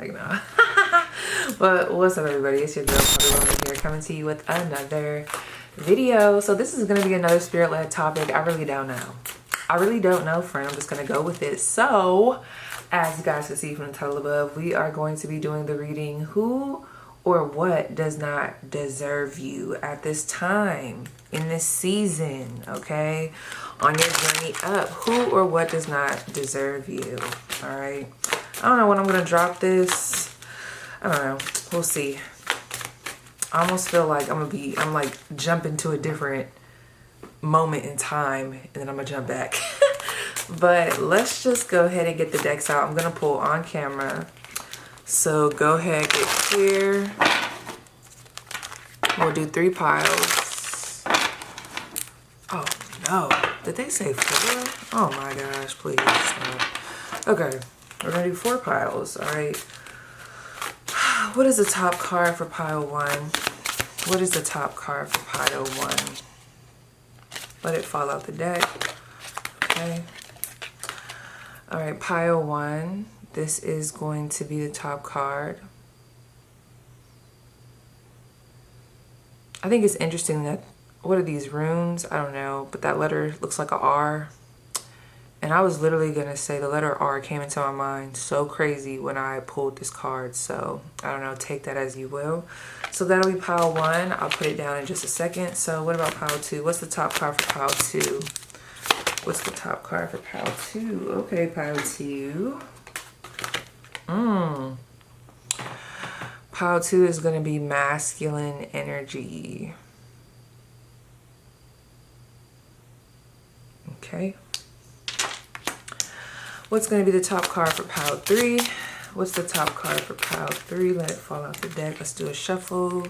Like, no. But what's up, everybody? It's your girl, ᴇᴠᴇʀYÍ here, coming to you with another video. So this is going to be another spirit-led topic. I really don't know. I really don't know, friend. I'm just going to go with it. So, as you guys can see from the title above, we are going to be doing the reading, who or what does not deserve you at this time, in this season, okay? On your journey up, who or what does not deserve you, all right? I don't know when I'm going to drop this. I don't know. We'll see. I almost feel like I'm like jumping to a different moment in time, and then I'm going to jump back. But let's just go ahead and get the decks out. I'm going to pull on camera. So go ahead, get clear. We'll do 3 piles. Oh no, did they say 4? Oh my gosh, please stop. Okay, we're gonna do 4 piles, all right. What is the top card for pile 1? What is the top card for pile 1? Let it fall out the deck, okay. All right, pile 1. This is going to be the top card. I think it's interesting that, what are these runes? I don't know, but that letter looks like a R. And I was literally gonna say the letter R came into my mind so crazy when I pulled this card. So I don't know, take that as you will. So that'll be pile 1. I'll put it down in just a second. So what about pile 2? What's the top card for pile 2? What's the top card for pile 2? Okay, pile 2. Pile 2 is going to be masculine energy. Okay. What's going to be the top card for pile 3? What's the top card for pile 3? Let it fall out the deck. Let's do a shuffle.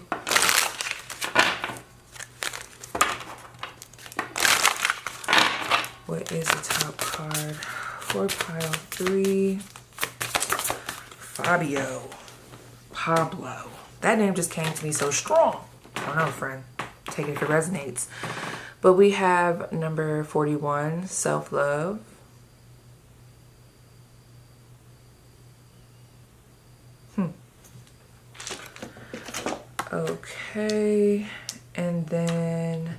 What is the top card for pile 3? Pablo. That name just came to me so strong. I don't know, friend. Take it if it resonates. But we have number 41, self-love. Okay. And then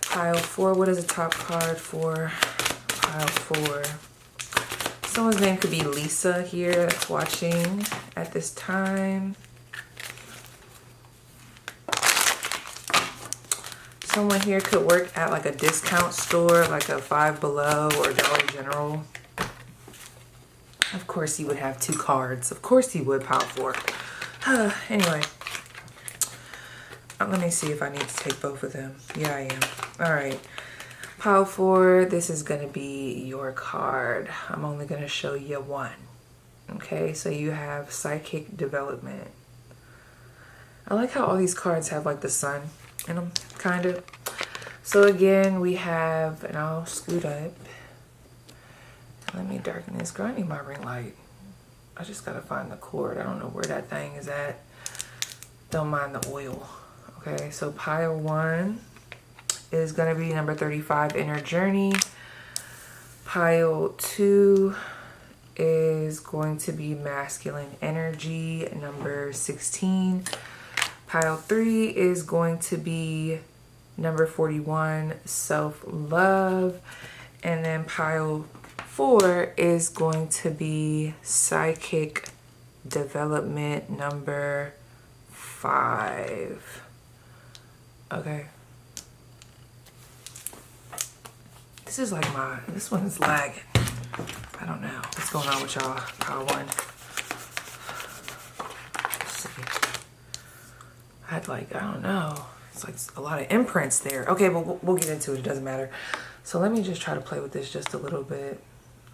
pile 4. What is the top card for pile 4? Someone's name could be Lisa here that's watching at this time. Someone here could work at like a discount store, like a Five Below or Dollar General. Of course you would have 2 cards. Of course you would, pile 4. Anyway. Let me see if I need to take both of them. Yeah, I am. All right. Pile 4, this is going to be your card. I'm only going to show you 1. Okay, so you have psychic development. I like how all these cards have like the sun in them, kind of. So again, we have, and I'll scoot up. Let me darken this. Girl, I need my ring light. I just got to find the cord. I don't know where that thing is at. Don't mind the oil. Okay, so pile 1 is going to be number 35, Inner Journey. Pile 2 is going to be Masculine Energy, number 16. Pile 3 is going to be number 41, Self-Love. And then pile 4 is going to be Psychic Development, number 5. Okay. This is like this one is lagging. I don't know what's going on with y'all. Pile 1. Let's see. I had like, I don't know. It's like a lot of imprints there. Okay, but we'll get into it. It doesn't matter. So let me just try to play with this just a little bit.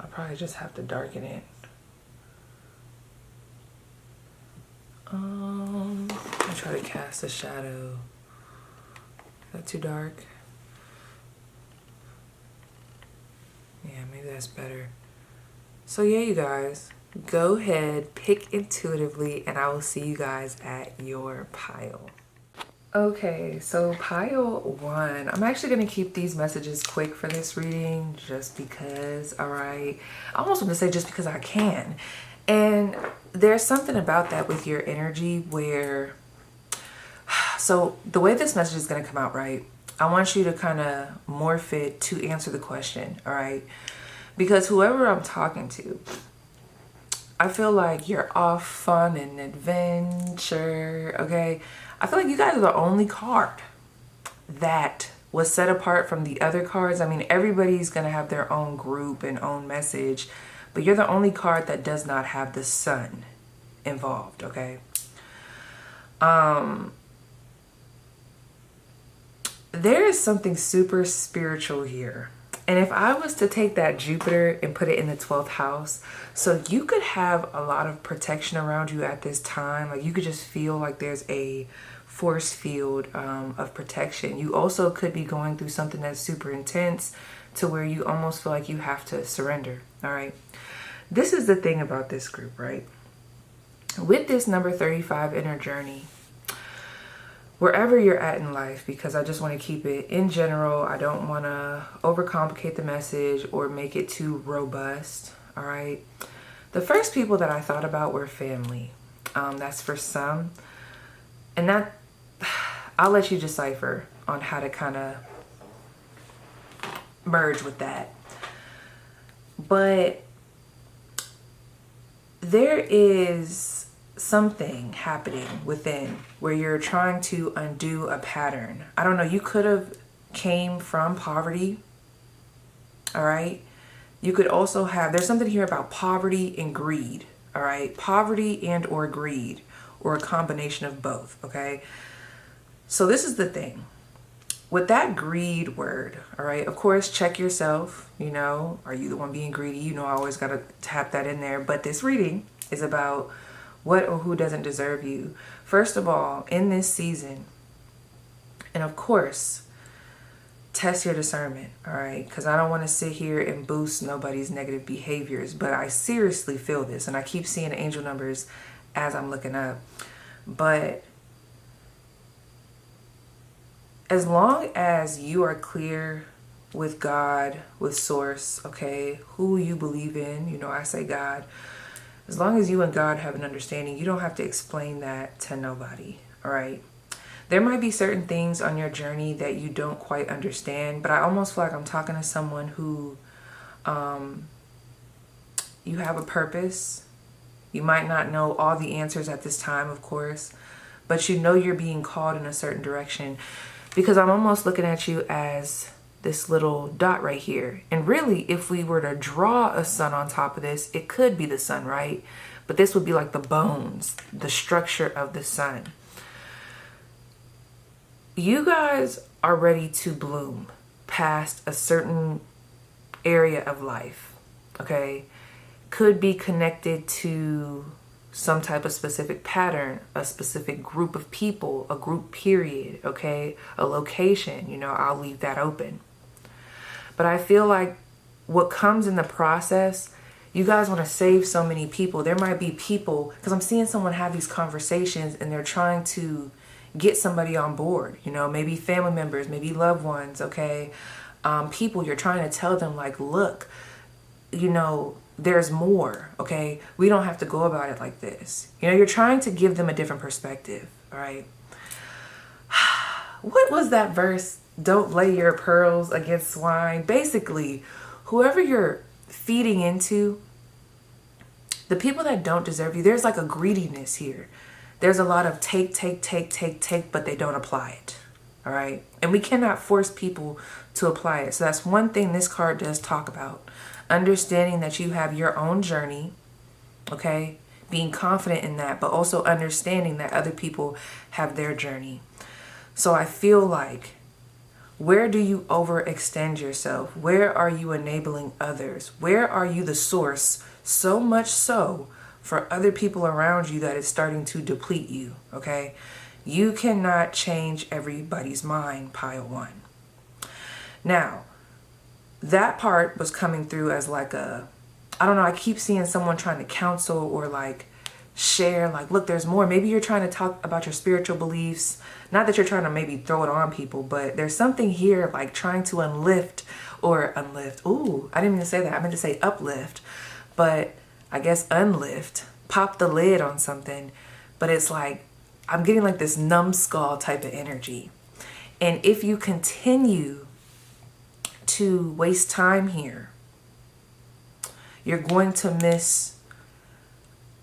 I'll probably just have to darken it. I'll try to cast a shadow. Is that too dark? Yeah, maybe that's better. So yeah, you guys, go ahead, pick intuitively, and I will see you guys at your pile. Okay, so pile 1. I'm actually going to keep these messages quick for this reading just because, all right? I almost want to say just because I can. And there's something about that with your energy where, so the way this message is going to come out, right? I want you to kind of morph it to answer the question, all right? Because whoever I'm talking to, I feel like you're off fun and adventure, okay? I feel like you guys are the only card that was set apart from the other cards. I mean, everybody's going to have their own group and own message, but you're the only card that does not have the sun involved, okay? There is something super spiritual here. And if I was to take that Jupiter and put it in the 12th house, so you could have a lot of protection around you at this time. Like you could just feel like there's a force field of protection. You also could be going through something that's super intense to where you almost feel like you have to surrender. All right. This is the thing about this group, right? With this number 35 inner journey, wherever you're at in life, because I just want to keep it in general. I don't want to overcomplicate the message or make it too robust. All right. The first people that I thought about were family. That's for some. And that, I'll let you decipher on how to kind of merge with that. But there is something happening within where you're trying to undo a pattern. I don't know, you could have came from poverty. All right. You could also have, there's something here about poverty and greed. All right. Poverty and or greed, or a combination of both. Okay. So this is the thing with that greed word. All right. Of course, check yourself. You know, are you the one being greedy? You know, I always got to tap that in there. But this reading is about what or who doesn't deserve you. First of all, in this season, and of course, test your discernment, all right? Because I don't want to sit here and boost nobody's negative behaviors, but I seriously feel this, and I keep seeing the angel numbers as I'm looking up. But as long as you are clear with God, with Source, okay, who you believe in, you know, I say God. As long as you and God have an understanding, you don't have to explain that to nobody, all right? There might be certain things on your journey that you don't quite understand, but I almost feel like I'm talking to someone who you have a purpose. You might not know all the answers at this time, of course, but you know you're being called in a certain direction, because I'm almost looking at you as this little dot right here. And really, if we were to draw a sun on top of this, it could be the sun, right? But this would be like the bones, the structure of the sun. You guys are ready to bloom past a certain area of life, okay? Could be connected to some type of specific pattern, a specific group of people, a group period, okay? A location, you know, I'll leave that open. But I feel like what comes in the process, you guys want to save so many people. There might be people, because I'm seeing someone have these conversations and they're trying to get somebody on board, you know, maybe family members, maybe loved ones, okay? People, you're trying to tell them like, look, you know, there's more, okay? We don't have to go about it like this. You know, you're trying to give them a different perspective, all right? What was that verse? Don't lay your pearls against swine. Basically, whoever you're feeding into, the people that don't deserve you, there's like a greediness here. There's a lot of take, but they don't apply it. All right. And we cannot force people to apply it. So that's one thing this card does talk about. Understanding that you have your own journey. Okay. Being confident in that, but also understanding that other people have their journey. So I feel like, where do you overextend yourself? Where are you enabling others? Where are you the source? So much so for other people around you that it's starting to deplete you, okay? You cannot change everybody's mind, pile one. Now, that part was coming through as like a, I don't know, I keep seeing someone trying to counsel or like share, like, look, there's more. Maybe you're trying to talk about your spiritual beliefs. Not that you're trying to maybe throw it on people, but there's something here like trying to unlift. Ooh, I didn't mean to say that. I meant to say uplift. But I guess, unlift, pop the lid on something. But it's like, I'm getting like this numbskull type of energy. And if you continue to waste time here, you're going to miss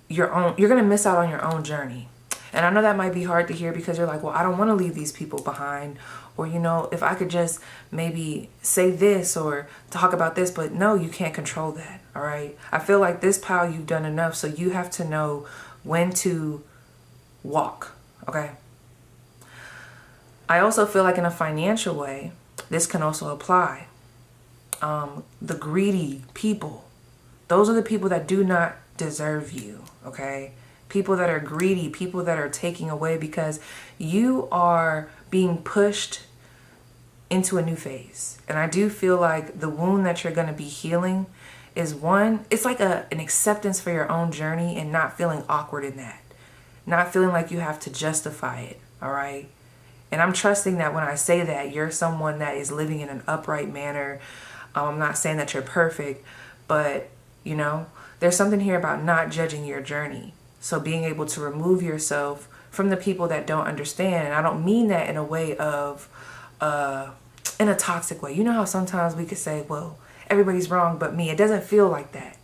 you're going to miss out on your own journey. And I know that might be hard to hear because you're like, well, I don't want to leave these people behind. Or, you know, if I could just maybe say this or talk about this, but no, you can't control that. All right. I feel like this pile, you've done enough. So you have to know when to walk. Okay. I also feel like in a financial way, this can also apply. The greedy people, those are the people that do not deserve you. Okay. People that are greedy, people that are taking away because you are being pushed into a new phase. And I do feel like the wound that you're going to be healing is one, it's like an acceptance for your own journey and not feeling awkward in that. Not feeling like you have to justify it. All right. And I'm trusting that when I say that, you're someone that is living in an upright manner. I'm not saying that you're perfect, but you know, there's something here about not judging your journey. So being able to remove yourself from the people that don't understand. And I don't mean that in a way of, in a toxic way. You know how sometimes we could say, well, everybody's wrong but me. It doesn't feel like that.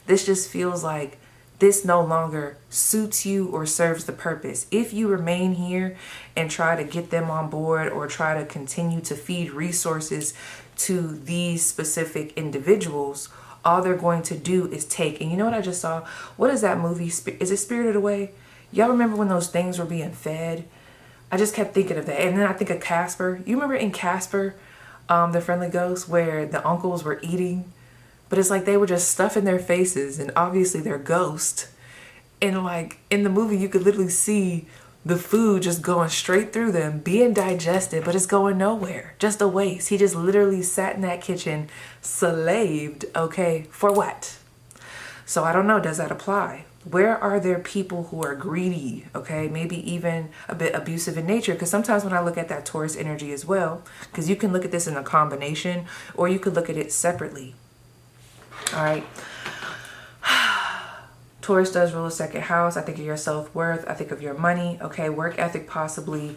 This just feels like this no longer suits you or serves the purpose. If you remain here and try to get them on board or try to continue to feed resources to these specific individuals, all they're going to do is take. And you know what I just saw? What is that movie? Is it Spirited Away? Y'all remember when those things were being fed? I just kept thinking of that. And then I think of Casper. You remember in Casper, the Friendly Ghost, where the uncles were eating? But it's like they were just stuffing their faces and obviously they're ghosts. And like in the movie, you could literally see the food just going straight through them, being digested, but it's going nowhere. Just a waste. He just literally sat in that kitchen, slaved, okay, for what? So I don't know, does that apply? Where are there people who are greedy, okay, maybe even a bit abusive in nature? Because sometimes when I look at that Taurus energy as well, because you can look at this in a combination or you could look at it separately. All right. Taurus does rule a second house. I think of your self-worth. I think of your money. Okay, work ethic possibly.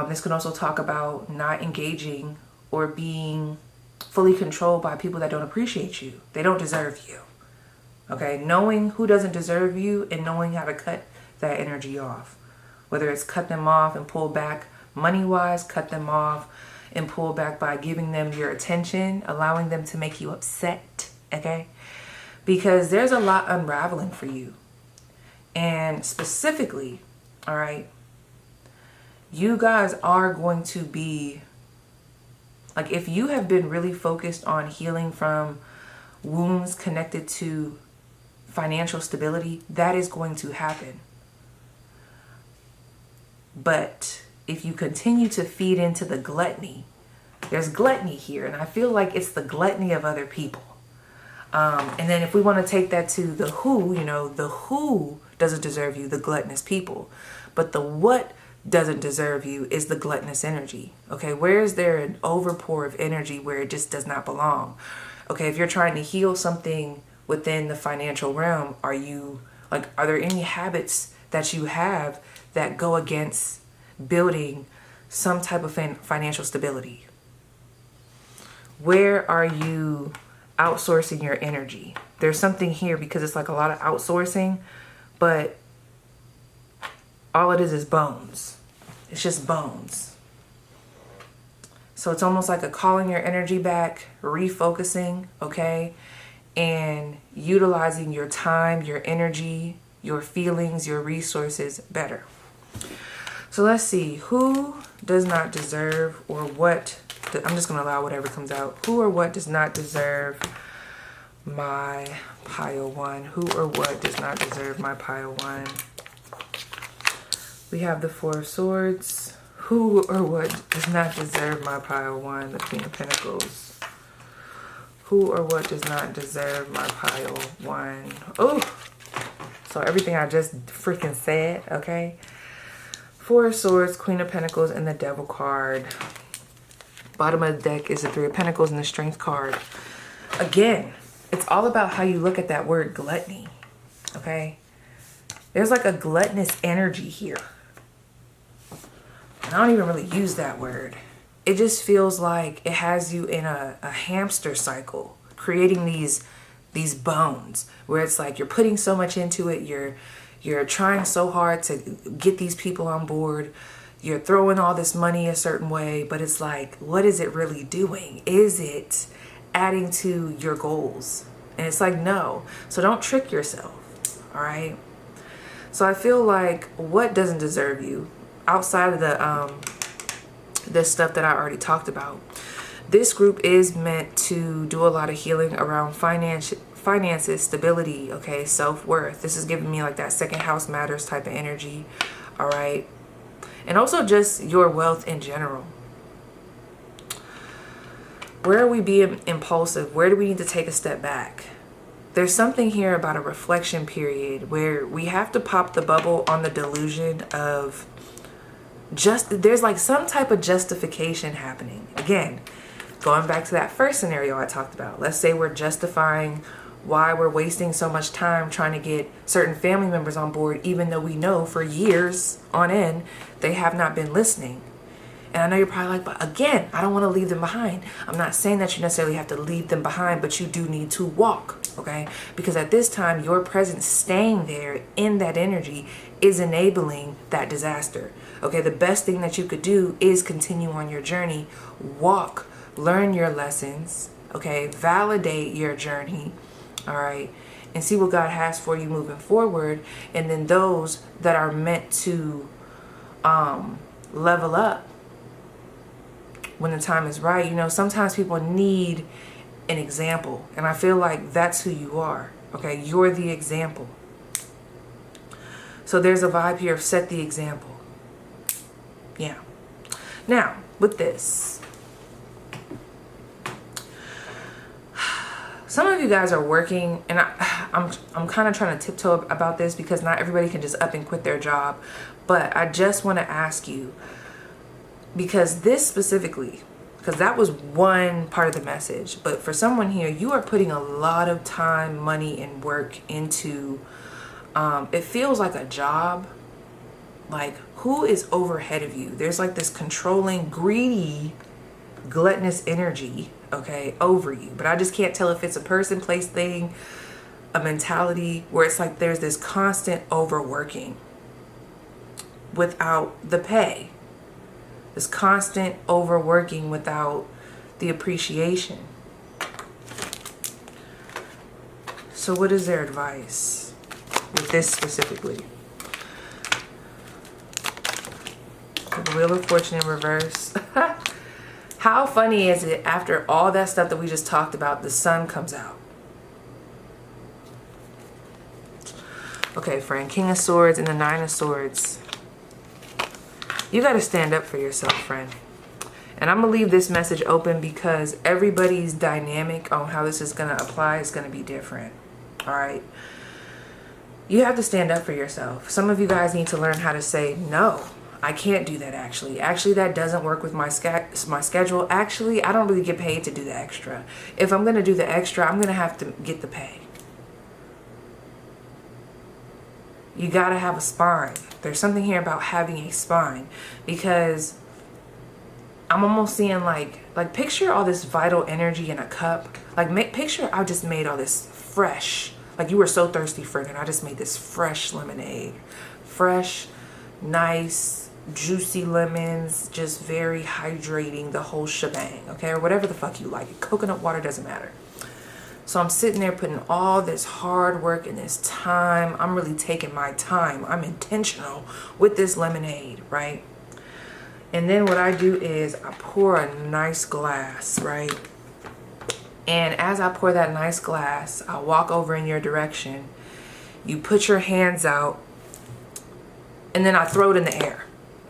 This can also talk about not engaging or being fully controlled by people that don't appreciate you. They don't deserve you. Okay, knowing who doesn't deserve you and knowing how to cut that energy off. Whether it's cut them off and pull back money-wise, cut them off and pull back by giving them your attention, allowing them to make you upset. Okay. Because there's a lot unraveling for you. And specifically, all right, you guys are going to be, like, if you have been really focused on healing from wounds connected to financial stability, that is going to happen. But if you continue to feed into the gluttony, there's gluttony here. And I feel like it's the gluttony of other people. And then if we want to take that to the who, you know, the who doesn't deserve you, the gluttonous people. But the what doesn't deserve you is the gluttonous energy. Okay, where is there an overpour of energy where it just does not belong? Okay, if you're trying to heal something within the financial realm, are there any habits that you have that go against building some type of financial stability? Where are you outsourcing your energy? There's something here because it's like a lot of outsourcing, but all it is bones. It's just bones. So it's almost like a calling your energy back, refocusing, okay, and utilizing your time, your energy, your feelings, your resources better. So let's see, who does not deserve or what, I'm just going to allow whatever comes out. Who or what does not deserve my pile one? Who or what does not deserve my pile one? We have the Four of Swords. Who or what does not deserve my pile one? The Queen of Pentacles. Who or what does not deserve my pile one? Oh, so everything I just freaking said, okay? Four of Swords, Queen of Pentacles, and the Devil card. Bottom of the deck is the Three of Pentacles and the Strength card. Again, it's all about how you look at that word gluttony. okay? There's like a gluttonous energy here. And I don't even really use that word. It just feels like it has you in a hamster cycle, creating these bones where it's like you're putting so much into it. You're trying so hard to get these people on board. You're throwing all this money a certain way, but it's like, what is it really doing? Is it adding to your goals? And it's like, no. So don't trick yourself, all right? So I feel like what doesn't deserve you outside of the stuff that I already talked about. This group is meant to do a lot of healing around finances, stability, okay, self-worth. This is giving me like that second house matters type of energy, all right? And also just your wealth in general. Where are we being impulsive? Where do we need to take a step back? There's something here about a reflection period where we have to pop the bubble on the delusion of there's like some type of justification happening. Again, going back to that first scenario I talked about. Let's say we're justifying why we're wasting so much time trying to get certain family members on board, even though we know for years on end, they have not been listening. And I know you're probably like, but again, I don't want to leave them behind. I'm not saying that you necessarily have to leave them behind, but you do need to walk, okay? Because at this time, your presence staying there in that energy is enabling that disaster, okay? The best thing that you could do is continue on your journey, walk, learn your lessons, okay? Validate your journey, all right? And see what God has for you moving forward. And then those that are meant to level up when the time is right. You know, sometimes people need an example. And I feel like that's who you are. Okay, you're the example. So there's a vibe here of set the example. Yeah. Now, with this, some of you guys are working, and I'm kind of trying to tiptoe about this because not everybody can just up and quit their job. But I just want to ask you, because this specifically, because that was one part of the message, but for someone here, you are putting a lot of time, money, and work into, it feels like a job. Like, who is overhead of you? There's like this controlling, greedy, gluttonous energy, okay, over you. But I just can't tell if it's a person, place, thing, a mentality where it's like there's this constant overworking without the pay. This constant overworking without the appreciation. So what is their advice with this specifically? The Wheel of Fortune in reverse. How funny is it after all that stuff that we just talked about, the sun comes out? Okay, friend. King of Swords and the Nine of Swords. You got to stand up for yourself, friend. And I'm going to leave this message open because everybody's dynamic on how this is going to apply is going to be different. All right. You have to stand up for yourself. Some of you guys need to learn how to say, no, I can't do that actually. Actually, that doesn't work with my schedule. Actually, I don't really get paid to do the extra. If I'm going to do the extra, I'm going to have to get the pay. You got to have a spine. There's something here about having a spine, because I'm almost seeing like picture all this vital energy in a cup. Like picture I just made all this fresh, like you were so thirsty, friend, and I just made this fresh lemonade. Fresh, nice, juicy lemons, just very hydrating, the whole shebang, okay? Or whatever the fuck you like. Coconut water, doesn't matter. So I'm sitting there putting all this hard work and this time. I'm really taking my time. I'm intentional with this lemonade, right? And then what I do is I pour a nice glass, right? And as I pour that nice glass, I walk over in your direction. You put your hands out, and then I throw it in the air.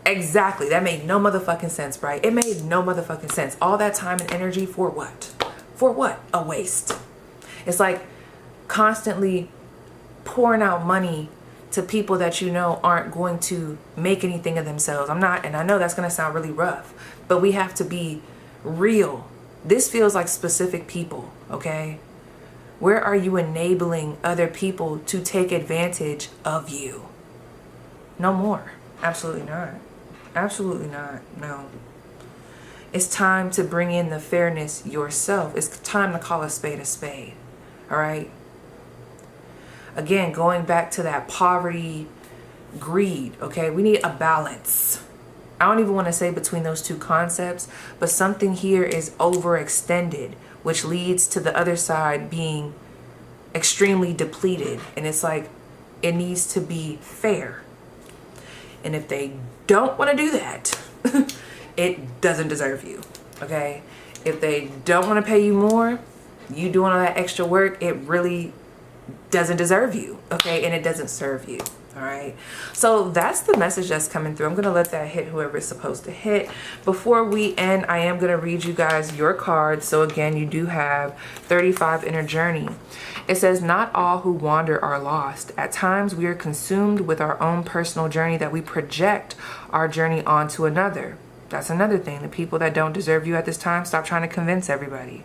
Exactly. That made no motherfucking sense, right? It made no motherfucking sense. All that time and energy for what? For what? A waste. It's like constantly pouring out money to people that you know aren't going to make anything of themselves. And I know that's going to sound really rough, but we have to be real. This feels like specific people, okay? Where are you enabling other people to take advantage of you? No more. Absolutely not. Absolutely not. No. It's time to bring in the fairness yourself. It's time to call a spade a spade. All right? Again, going back to that poverty, greed, okay? We need a balance. I don't even want to say between those two concepts, but something here is overextended, which leads to the other side being extremely depleted. And it's like, it needs to be fair. And if they don't want to do that, it doesn't deserve you, okay? If they don't want to pay you more, you doing all that extra work, it really doesn't deserve you, okay? And it doesn't serve you, all right? So that's the message that's coming through. I'm going to let that hit whoever it's supposed to hit. Before we end, I am going to read you guys your cards. So again, you do have 35 inner journey. It says, not all who wander are lost. At times we are consumed with our own personal journey that we project our journey onto another. That's another thing. The people that don't deserve you at this time, stop trying to convince everybody.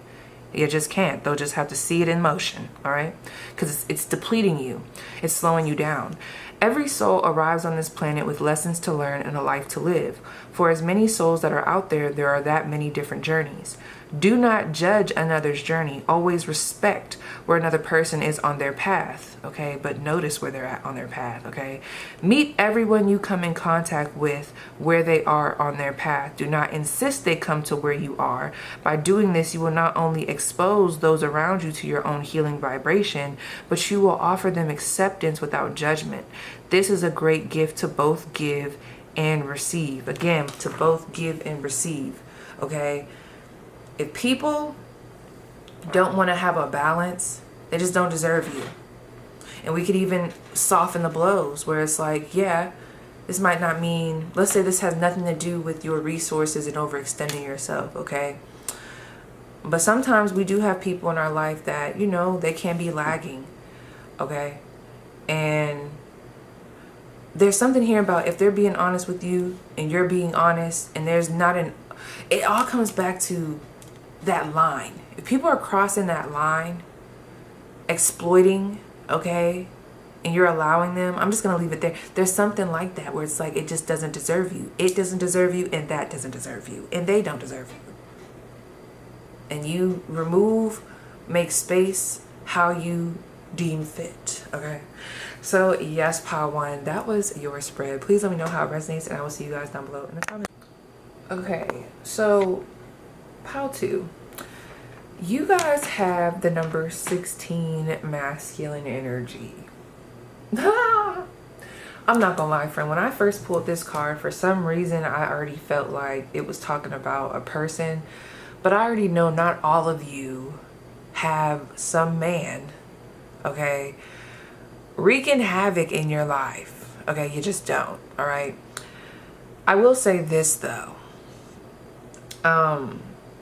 You just can't. They'll just have to see it in motion, all right? Because it's depleting you. It's slowing you down. Every soul arrives on this planet with lessons to learn and a life to live. For as many souls that are out there, there are that many different journeys. Do not judge another's journey. Always respect where another person is on their path, okay? But notice where they're at on their path, okay? Meet everyone you come in contact with where they are on their path. Do not insist they come to where you are. By doing this, you will not only expose those around you to your own healing vibration, but you will offer them acceptance without judgment. This is a great gift to both give and receive. Again, to both give and receive, okay? If people don't want to have a balance, they just don't deserve you. And we could even soften the blows where it's like, yeah, this might not mean, let's say this has nothing to do with your resources and overextending yourself, okay? But sometimes we do have people in our life that, you know, they can be lagging, okay? And there's something here about if they're being honest with you and you're being honest and there's not it all comes back to that line. If people are crossing that line, exploiting, okay, and you're allowing them, I'm just going to leave it there. There's something like that where it's like, it just doesn't deserve you. It doesn't deserve you, and that doesn't deserve you, and they don't deserve you. And you remove, make space how you deem fit, okay? So yes, Pile 1, that was your spread. Please let me know how it resonates, and I will see you guys down below in the comments. Okay, so Pile 2, you guys have the number 16 masculine energy. I'm not gonna lie, friend, when I first pulled this card, for some reason I already felt like it was talking about a person, but I already know not all of you have some man, okay, wreaking havoc in your life, okay? You just don't, all right? I will say this though,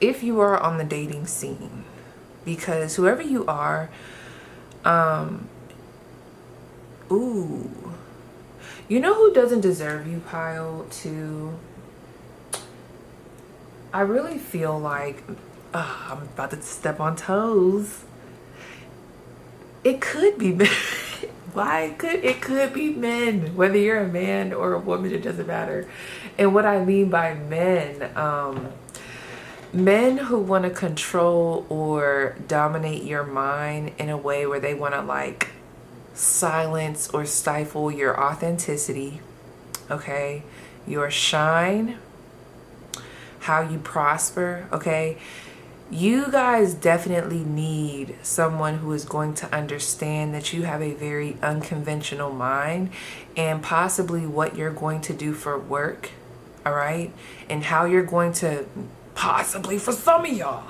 if you are on the dating scene, because whoever you are, ooh, you know who doesn't deserve you, Pile 2? I really feel like, I'm about to step on toes. It could be men. It could be men, whether you're a man or a woman, it doesn't matter. And what I mean by men, men who want to control or dominate your mind in a way where they want to like silence or stifle your authenticity, okay, your shine, how you prosper, okay? You guys definitely need someone who is going to understand that you have a very unconventional mind and possibly what you're going to do for work, all right? And how you're going to possibly, for some of y'all,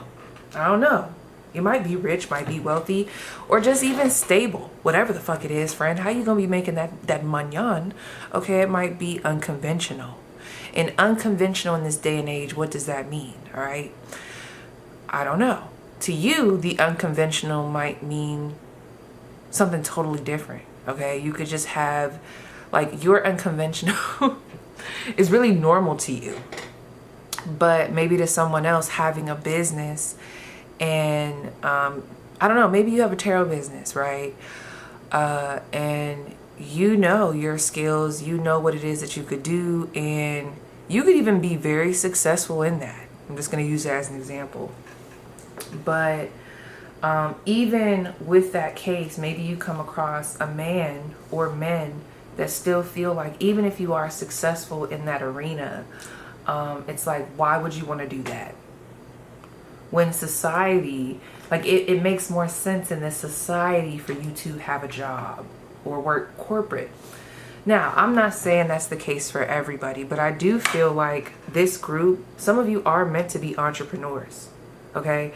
I don't know, you might be rich, might be wealthy, or just even stable, whatever the fuck it is, friend. How you gonna be making that manyan? Okay, it might be unconventional. And unconventional in this day and age, what does that mean, all right? I don't know. To you, the unconventional might mean something totally different, okay? You could just have, like, your unconventional is really normal to you. But maybe to someone else, having a business and I don't know, maybe you have a tarot business, right? And you know your skills, you know what it is that you could do, and you could even be very successful in that. I'm just going to use that as an example. But even with that case, maybe you come across a man or men that still feel like even if you are successful in that arena, it's like, why would you want to do that? When society, like it makes more sense in this society for you to have a job or work corporate. Now, I'm not saying that's the case for everybody, but I do feel like this group, some of you are meant to be entrepreneurs, okay?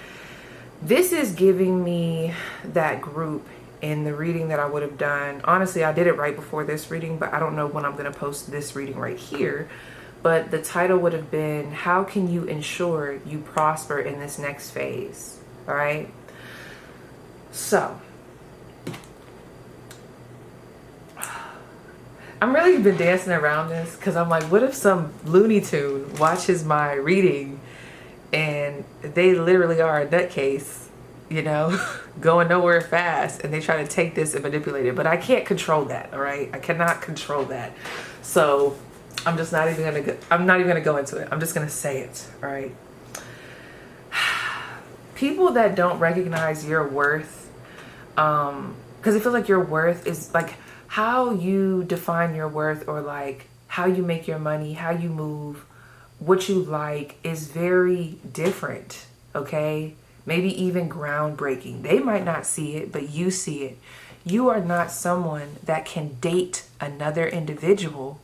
This is giving me that group in the reading that I would have done. Honestly, I did it right before this reading, but I don't know when I'm going to post this reading right here. But the title would have been, how can you ensure you prosper in this next phase? All right. So I'm really been dancing around this because I'm like, what if some Looney Tune watches my reading and they literally are a nutcase, you know, going nowhere fast, and they try to take this and manipulate it. But I can't control that, all right? I cannot control that. So I'm just not even gonna go into it. I'm just gonna say it, all right? People that don't recognize your worth, because I feel like your worth is like how you define your worth, or like how you make your money, how you move, what you like is very different, okay? Maybe even groundbreaking. They might not see it, but you see it. You are not someone that can date another individual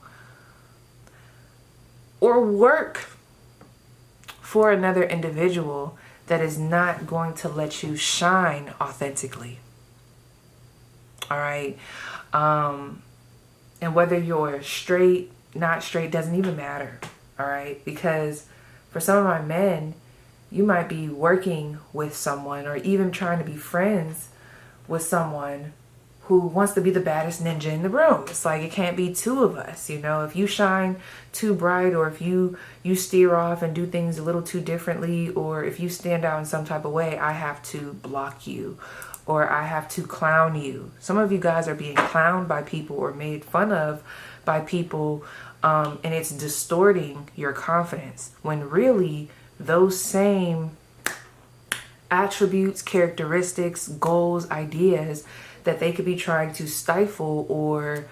or work for another individual that is not going to let you shine authentically. All right? And whether you're straight, not straight, doesn't even matter. All right? Because for some of my men, you might be working with someone or even trying to be friends with someone who wants to be the baddest ninja in the room. It's like, it can't be two of us, you know? If you shine too bright, or if you steer off and do things a little too differently, or if you stand out in some type of way, I have to block you, or I have to clown you. Some of you guys are being clowned by people or made fun of by people, and it's distorting your confidence, when really those same attributes, characteristics, goals, ideas that they could be trying to stifle or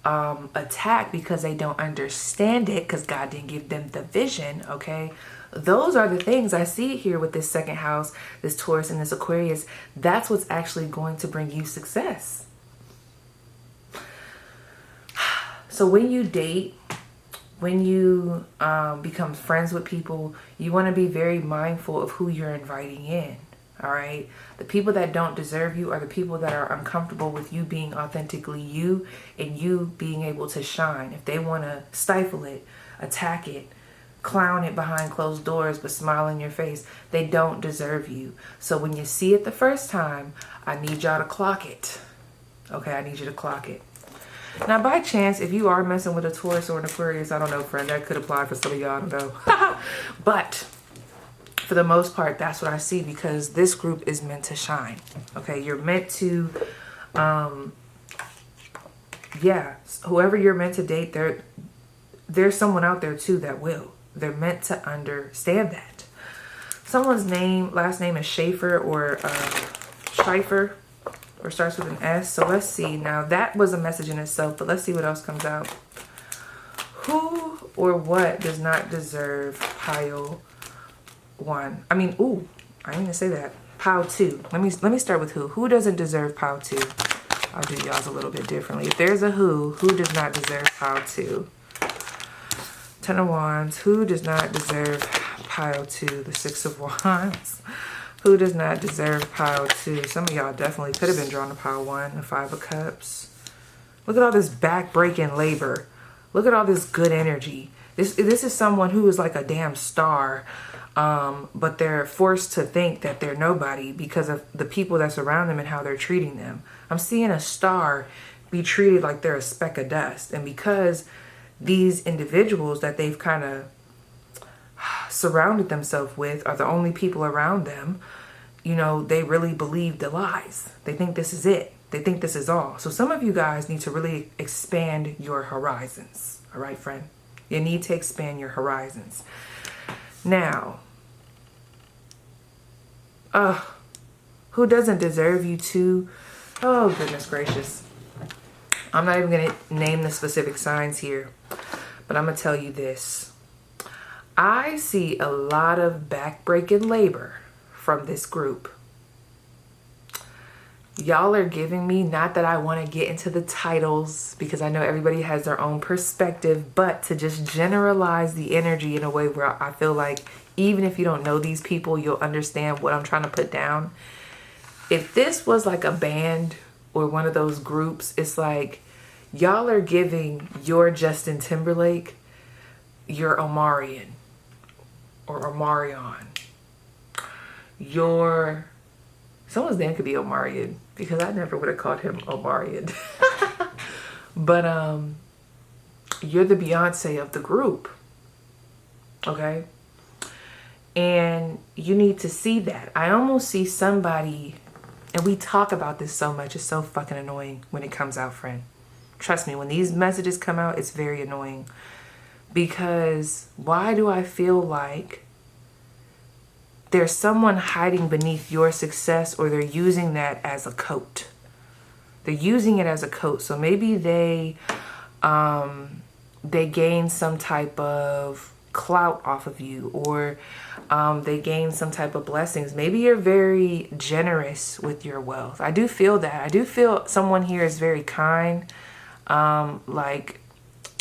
attack because they don't understand it, because God didn't give them the vision, okay? Those are the things I see here with this second house, this Taurus and this Aquarius. That's what's actually going to bring you success. So when you date, when you become friends with people, you want to be very mindful of who you're inviting in. All right. The people that don't deserve you are the people that are uncomfortable with you being authentically you and you being able to shine. If they want to stifle it, attack it, clown it behind closed doors, but smile in your face, they don't deserve you. So when you see it the first time, I need y'all to clock it. Okay. I need you to clock it. Now, by chance, if you are messing with a Taurus or an Aquarius, I don't know, friend, that could apply for some of y'all, I don't know. But for the most part, that's what I see, because this group is meant to shine. Okay, you're meant to, yeah, whoever you're meant to date, there's someone out there too that will. They're meant to understand that. Someone's last name is Schaefer or Schleifer, or starts with an S. So let's see. Now that was a message in itself, but let's see what else comes out. Who or what does not deserve pile 1? I mean, ooh, I didn't even say that. Pile 2. Let me start with who. Who doesn't deserve pile 2? I'll do y'all's a little bit differently. If there's a who does not deserve pile 2? 10 of Wands. Who does not deserve pile 2? The 6 of Wands. Who does not deserve pile 2? Some of y'all definitely could have been drawn to pile 1. The 5 of Cups. Look at all this back-breaking labor. Look at all this good energy. This is someone who is like a damn star, but they're forced to think that they're nobody because of the people that surround them and how they're treating them. I'm seeing a star be treated like they're a speck of dust. And because these individuals that they've kind of surrounded themselves with are the only people around them, you know, they really believe the lies. They think this is it. They think this is all. So some of you guys need to really expand your horizons. All right, friend? You need to expand your horizons. Now, who doesn't deserve you to? Oh, goodness gracious. I'm not even going to name the specific signs here, but I'm going to tell you this. I see a lot of backbreaking labor from this group. Y'all are giving me, not that I want to get into the titles because I know everybody has their own perspective, but to just generalize the energy in a way where I feel like even if you don't know these people, you'll understand what I'm trying to put down. If this was like a band or one of those groups, it's like y'all are giving your Justin Timberlake your Omarion or Omarion. Your, someone's name could be Omarion because I never would have called him Omarion. But you're the Beyonce of the group. Okay? And you need to see that. I almost see somebody, and we talk about this so much, it's so fucking annoying when it comes out, friend. Trust me, when these messages come out, it's very annoying. Because why do I feel like there's someone hiding beneath your success, or they're using that as a coat? They're using it as a coat. So maybe they gain some type of clout off of you, or they gain some type of blessings. Maybe you're very generous with your wealth. I do feel that. I do feel someone here is very kind. Like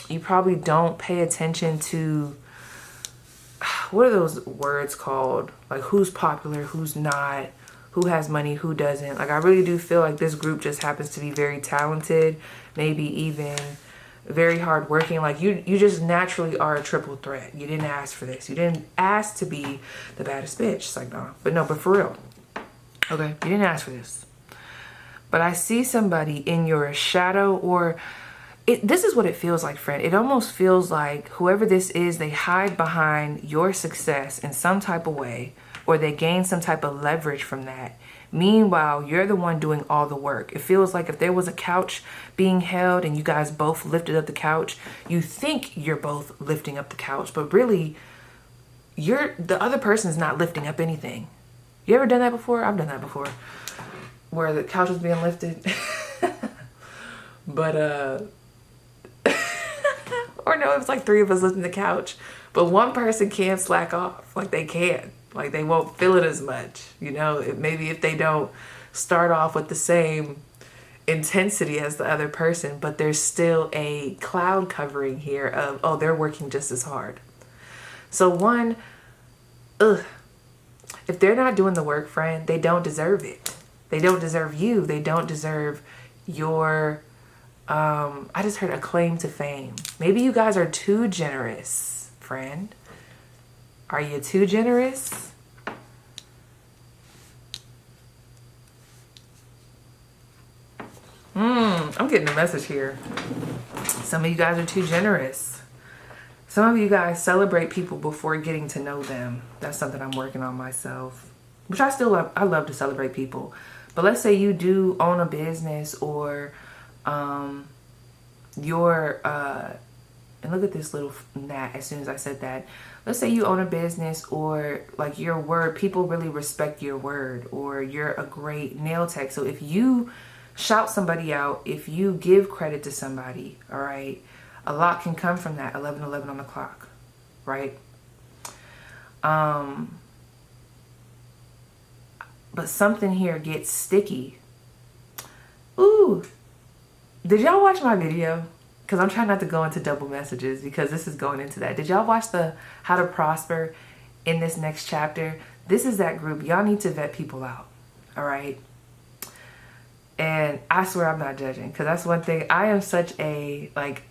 you probably don't pay attention to, what are those words called? Like who's popular, who's not, who has money, who doesn't. Like I really do feel like this group just happens to be very talented, maybe even very hardworking. Like you just naturally are a triple threat. You didn't ask for this. You didn't ask to be the baddest bitch. It's like, no, but for real. Okay, you didn't ask for this. But I see somebody in your shadow, or this is what it feels like, friend. It almost feels like whoever this is, they hide behind your success in some type of way, or they gain some type of leverage from that. Meanwhile, you're the one doing all the work. It feels like if there was a couch being held and you guys both lifted up the couch, you think you're both lifting up the couch, but really the other person is not lifting up anything. You ever done that before? I've done that before, where the couch was being lifted. But or no, it was like three of us lifting the couch, but one person can't slack off. Like they can't. Like they won't feel it as much, you know. Maybe if they don't start off with the same intensity as the other person, but there's still a cloud covering here of, oh, they're working just as hard. So one, if they're not doing the work, friend, they don't deserve it. They don't deserve you. They don't deserve your, I just heard a claim to fame. Maybe you guys are too generous, friend. Are you too generous? I'm getting a message here. Some of you guys are too generous. Some of you guys celebrate people before getting to know them. That's something I'm working on myself. Which I still love. I love to celebrate people. But let's say you do own a business, or you're and look at this little gnat as soon as I said that. Let's say you own a business, or like your word, people really respect your word, or you're a great nail tech. So if you shout somebody out, if you give credit to somebody, all right, a lot can come from that. 11:11 on the clock, right? But something here gets sticky. Ooh, did y'all watch my video? Because I'm trying not to go into double messages, because this is going into that. Did y'all watch the How to Prosper in this next chapter? This is that group. Y'all need to vet people out. All right. And I swear I'm not judging, because that's one thing. I am such a, like,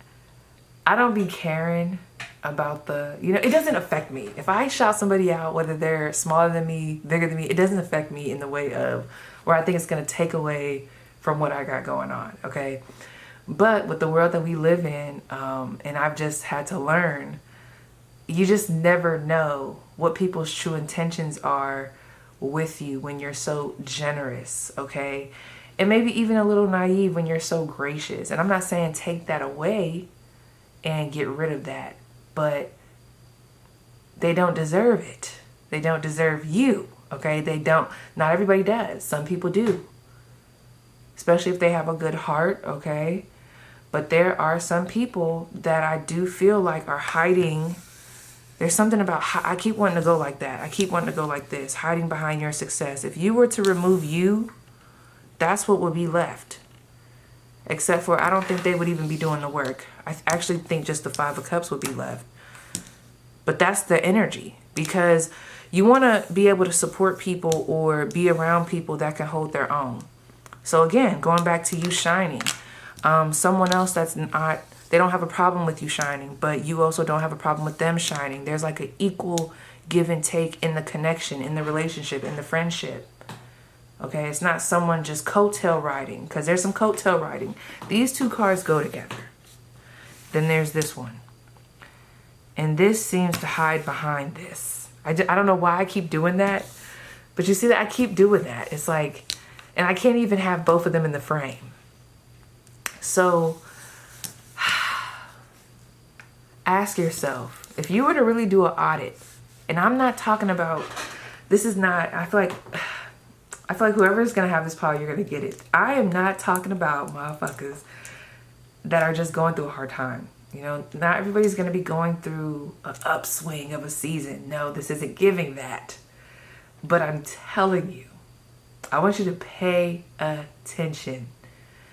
I don't be caring about the, you know, it doesn't affect me. If I shout somebody out, whether they're smaller than me, bigger than me, it doesn't affect me in the way of where I think it's going to take away from what I got going on. Okay. But with the world that we live in, and I've just had to learn, you just never know what people's true intentions are with you when you're so generous, okay? And maybe even a little naive when you're so gracious. And I'm not saying take that away and get rid of that, but they don't deserve it. They don't deserve you, okay? They don't. Not everybody does. Some people do, especially if they have a good heart, okay? But there are some people that I do feel like are hiding. There's something about, I keep wanting to go like that. I keep wanting to go like this, hiding behind your success. If you were to remove you, that's what would be left. Except for, I don't think they would even be doing the work. I actually think just the Five of Cups would be left. But that's the energy, because you want to be able to support people or be around people that can hold their own. So again, going back to you shining, someone else that's not, they don't have a problem with you shining, but you also don't have a problem with them shining. There's like an equal give and take in the connection, in the relationship, in the friendship. Okay, it's not someone just coattail riding, because there's some coattail riding. These two cards go together. Then there's this one. And this seems to hide behind this. I don't know why I keep doing that, but you see that I keep doing that. It's like, and I can't even have both of them in the frame. So ask yourself, if you were to really do an audit, and I'm not talking about, this is not, I feel like whoever's going to have this power, you're going to get it. I am not talking about motherfuckers that are just going through a hard time. You know, not everybody's going to be going through an upswing of a season. No, this isn't giving that. But I'm telling you, I want you to pay attention.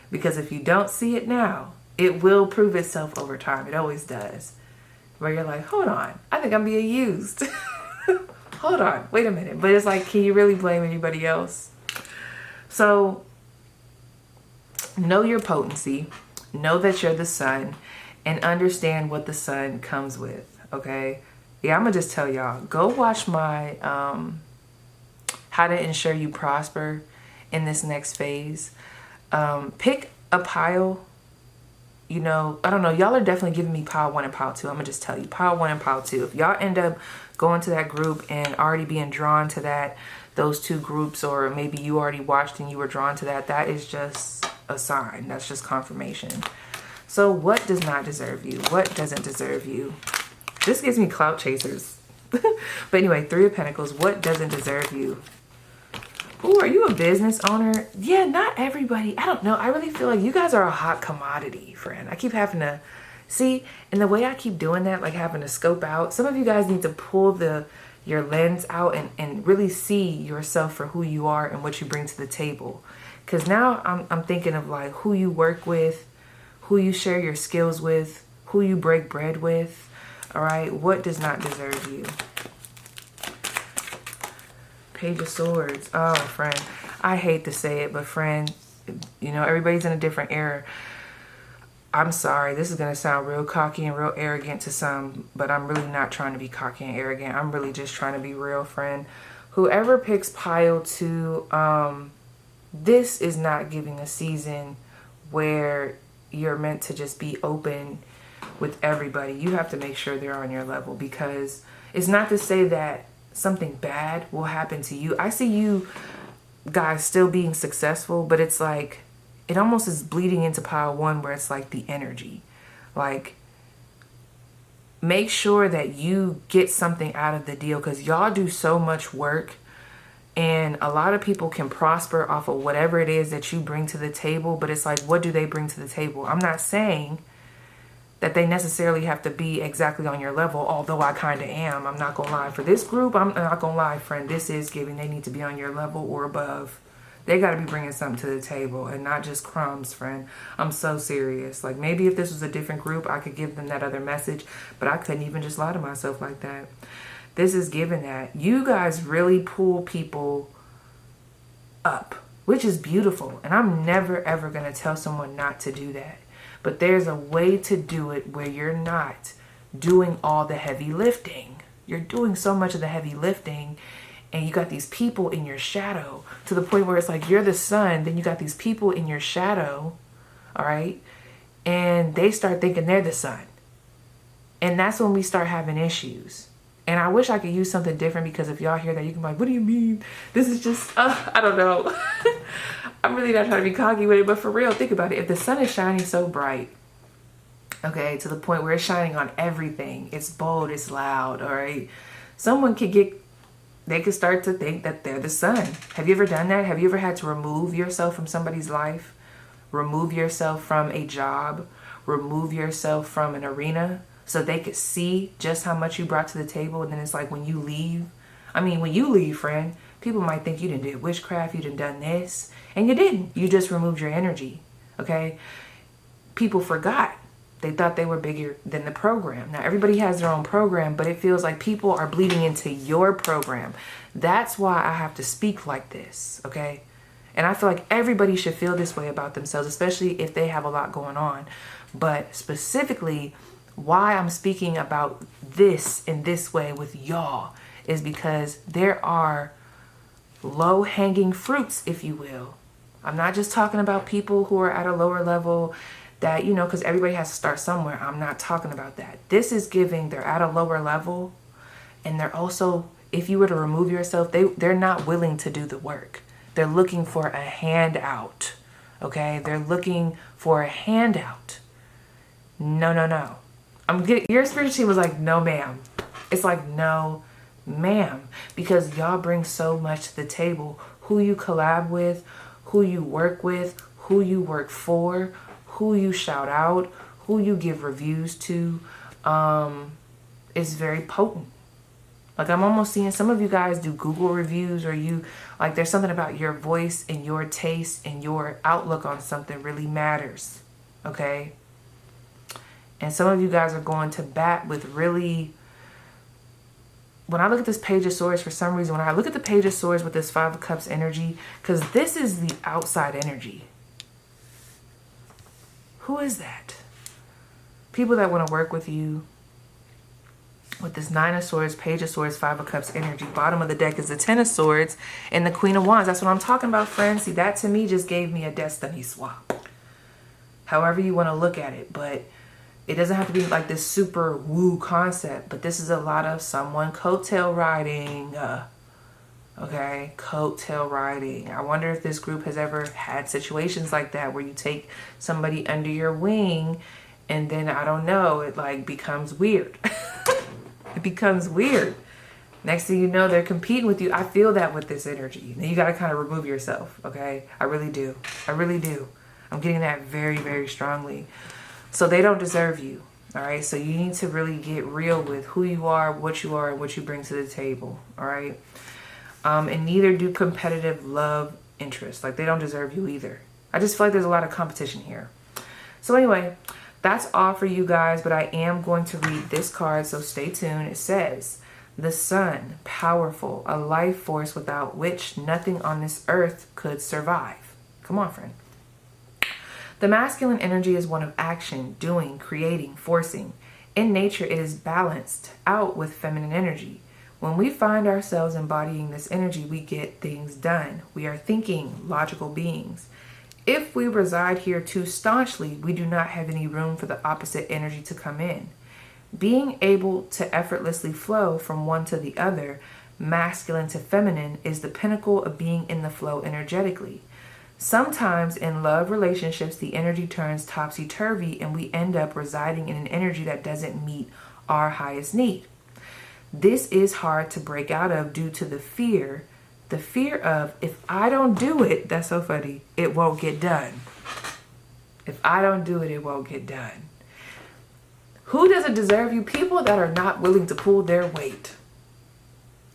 Because if you don't see it now, it will prove itself over time. It always does. Where you're like, hold on, I think I'm being used. Hold on, wait a minute. But it's like, can you really blame anybody else? So, know your potency. Know that you're the sun. And understand what the sun comes with, okay? Yeah, I'm going to just tell y'all. Go watch my How to Ensure You Prosper in this next phase. Pick a pile. You know, I don't know. Y'all are definitely giving me pile 1 and pile 2. I'm going to just tell you. Pile 1 and pile 2. If y'all end up going to that group and already being drawn to those two groups, or maybe you already watched and you were drawn to that is just a sign. That's just confirmation. So what does not deserve you? What doesn't deserve you? This gives me clout chasers. But anyway, 3 of Pentacles. What doesn't deserve you? Ooh, are you a business owner? Yeah, not everybody. I don't know. I really feel like you guys are a hot commodity, friend. I keep having to see, and the way I keep doing that, like having to scope out. Some of you guys need to pull your lens out and really see yourself for who you are and what you bring to the table. Because now I'm thinking of like who you work with, who you share your skills with, who you break bread with. All right, what does not deserve you? Page of Swords. Oh, friend, I hate to say it, but friend, you know, everybody's in a different era. I'm sorry, this is going to sound real cocky and real arrogant to some, but I'm really not trying to be cocky and arrogant. I'm really just trying to be real, friend. Whoever picks pile 2, this is not giving a season where you're meant to just be open with everybody. You have to make sure they're on your level, because it's not to say that something bad will happen to you. I see you guys still being successful, but it's like, it almost is bleeding into pile 1 where it's like the energy. Like, make sure that you get something out of the deal, because y'all do so much work. And a lot of people can prosper off of whatever it is that you bring to the table. But it's like, what do they bring to the table? I'm not saying that they necessarily have to be exactly on your level, although I kind of am. I'm not going to lie. For this group, I'm not going to lie, friend. This is giving. They need to be on your level or above. They got to be bringing something to the table and not just crumbs, friend. I'm so serious. Like, maybe if this was a different group, I could give them that other message. But I couldn't even just lie to myself like that. This is giving that. You guys really pull people up, which is beautiful. And I'm never, ever going to tell someone not to do that. But there's a way to do it where you're not doing all the heavy lifting. You're doing so much of the heavy lifting, and you got these people in your shadow to the point where it's like you're the sun, then you got these people in your shadow, all right? And they start thinking they're the sun. And that's when we start having issues. And I wish I could use something different, because if y'all hear that, you can be like, what do you mean? This is just, I don't know. I'm really not trying to be cocky with it, but for real, think about it. If the sun is shining so bright, okay, to the point where it's shining on everything, it's bold, it's loud, all right, someone they could start to think that they're the sun. Have you ever done that? Have you ever had to remove yourself from somebody's life? Remove yourself from a job? Remove yourself from an arena so they could see just how much you brought to the table? And then it's like when you leave, friend, people might think you did witchcraft, you done this, and you didn't. You just removed your energy, okay? People forgot. They thought they were bigger than the program. Now, everybody has their own program, but it feels like people are bleeding into your program. That's why I have to speak like this, okay? And I feel like everybody should feel this way about themselves, especially if they have a lot going on. But specifically, why I'm speaking about this in this way with y'all is because there are low-hanging fruits, if you will. I'm not just talking about people who are at a lower level that, you know, because everybody has to start somewhere. I'm not talking about that. This is giving, they're at a lower level, and they're also, if you were to remove yourself, they're not willing to do the work. They're looking for a handout, okay? They're looking for a handout. No. Your spiritual team was like, no, ma'am. It's like, no, ma'am. Because y'all bring so much to the table. Who you collab with, who you work with, who you work for, who you shout out, who you give reviews to, is very potent. Like, I'm almost seeing some of you guys do Google reviews, or like there's something about your voice and your taste and your outlook on something really matters, okay? And some of you guys are going to bat with really, when I look at this Page of Swords, for some reason, when I look at the Page of Swords with this Five of Cups energy, because this is the outside energy. Who is that? People that want to work with you. With this Nine of Swords, Page of Swords, Five of Cups energy. Bottom of the deck is the Ten of Swords and the Queen of Wands. That's what I'm talking about, friends. See, that to me just gave me a destiny swap. However you want to look at it. But it doesn't have to be like this super woo concept. But this is a lot of someone coattail riding. Okay, coattail riding. I wonder if this group has ever had situations like that where you take somebody under your wing and then, I don't know, it like becomes weird. It becomes weird. Next thing you know, they're competing with you. I feel that with this energy. Now you got to kind of remove yourself, okay? I really do. I really do. I'm getting that very, very strongly. So they don't deserve you, all right? So you need to really get real with who you are, and what you bring to the table, all right? And neither do competitive love interests. Like, they don't deserve you either. I just feel like there's a lot of competition here. So anyway, that's all for you guys, but I am going to read this card, so stay tuned. It says, the sun, powerful, a life force without which nothing on this earth could survive. Come on, friend. The masculine energy is one of action, doing, creating, forcing. In nature, it is balanced out with feminine energy. When we find ourselves embodying this energy, we get things done. We are thinking, logical beings. If we reside here too staunchly, we do not have any room for the opposite energy to come in. Being able to effortlessly flow from one to the other, masculine to feminine, is the pinnacle of being in the flow energetically. Sometimes in love relationships, the energy turns topsy-turvy and we end up residing in an energy that doesn't meet our highest need. This is hard to break out of due to the fear of, if I don't do it, that's so funny, it won't get done. If I don't do it, it won't get done. Who doesn't deserve you? People that are not willing to pull their weight.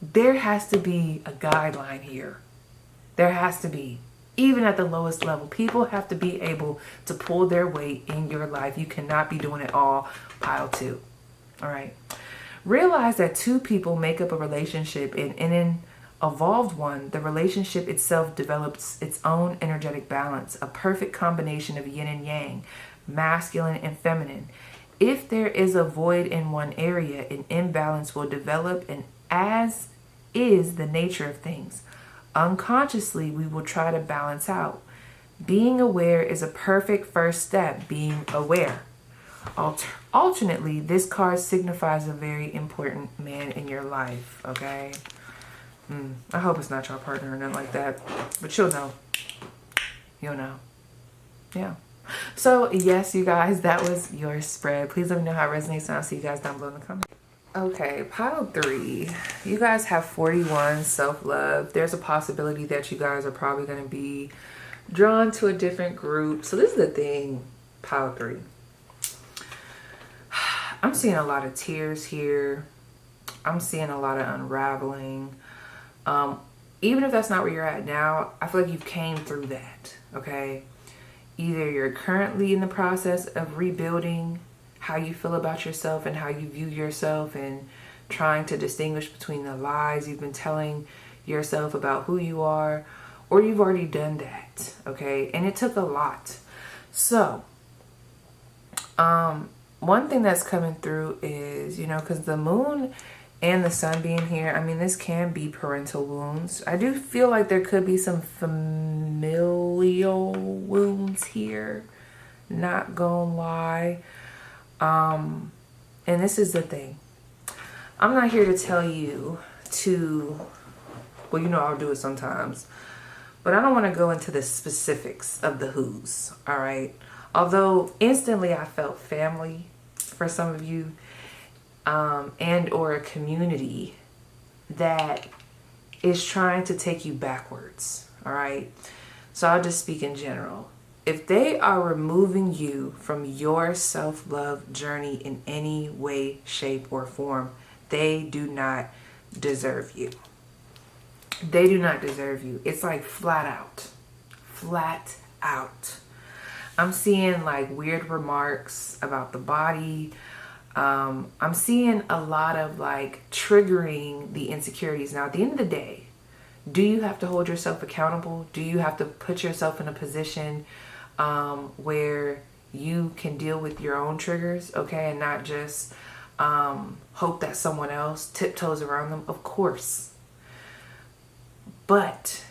There has to be a guideline here. There has to be. Even at the lowest level, people have to be able to pull their weight in your life. You cannot be doing it all piled two. All right. Realize that two people make up a relationship, and in an evolved one, the relationship itself develops its own energetic balance, a perfect combination of yin and yang, masculine and feminine. If there is a void in one area, an imbalance will develop, and as is the nature of things, unconsciously we will try to balance out. Being aware is a perfect first step, being aware. Alternately, this card signifies a very important man in your life, okay? I hope it's not your partner or nothing like that, but you'll know. You'll know. Yeah. So, yes, you guys, that was your spread. Please let me know how it resonates, and I'll see you guys down below in the comments. Okay, pile 3. You guys have 41, self-love. There's a possibility that you guys are probably going to be drawn to a different group. So this is the thing, pile 3. I'm seeing a lot of tears here. I'm seeing a lot of unraveling. Even if that's not where you're at now, I feel like you've came through that, okay? Either you're currently in the process of rebuilding how you feel about yourself and how you view yourself, and trying to distinguish between the lies you've been telling yourself about who you are, or you've already done that, okay? And it took a lot. So, one thing that's coming through is, you know, because the moon and the sun being here, I mean, this can be parental wounds. I do feel like there could be some familial wounds here. Not gonna lie. And this is the thing. I'm not here to tell you to, well, you know, I'll do it sometimes, but I don't want to go into the specifics of the who's, all right? Although instantly I felt family for some of you, and or a community that is trying to take you backwards, all right? So I'll just speak in general. If they are removing you from your self-love journey in any way, shape, or form, they do not deserve you. They do not deserve you. It's like flat out. Flat out. I'm seeing like weird remarks about the body. I'm seeing a lot of like triggering the insecurities. Now, at the end of the day, do you have to hold yourself accountable? Do you have to put yourself in a position where you can deal with your own triggers, okay, and not just hope that someone else tiptoes around them? Of course. But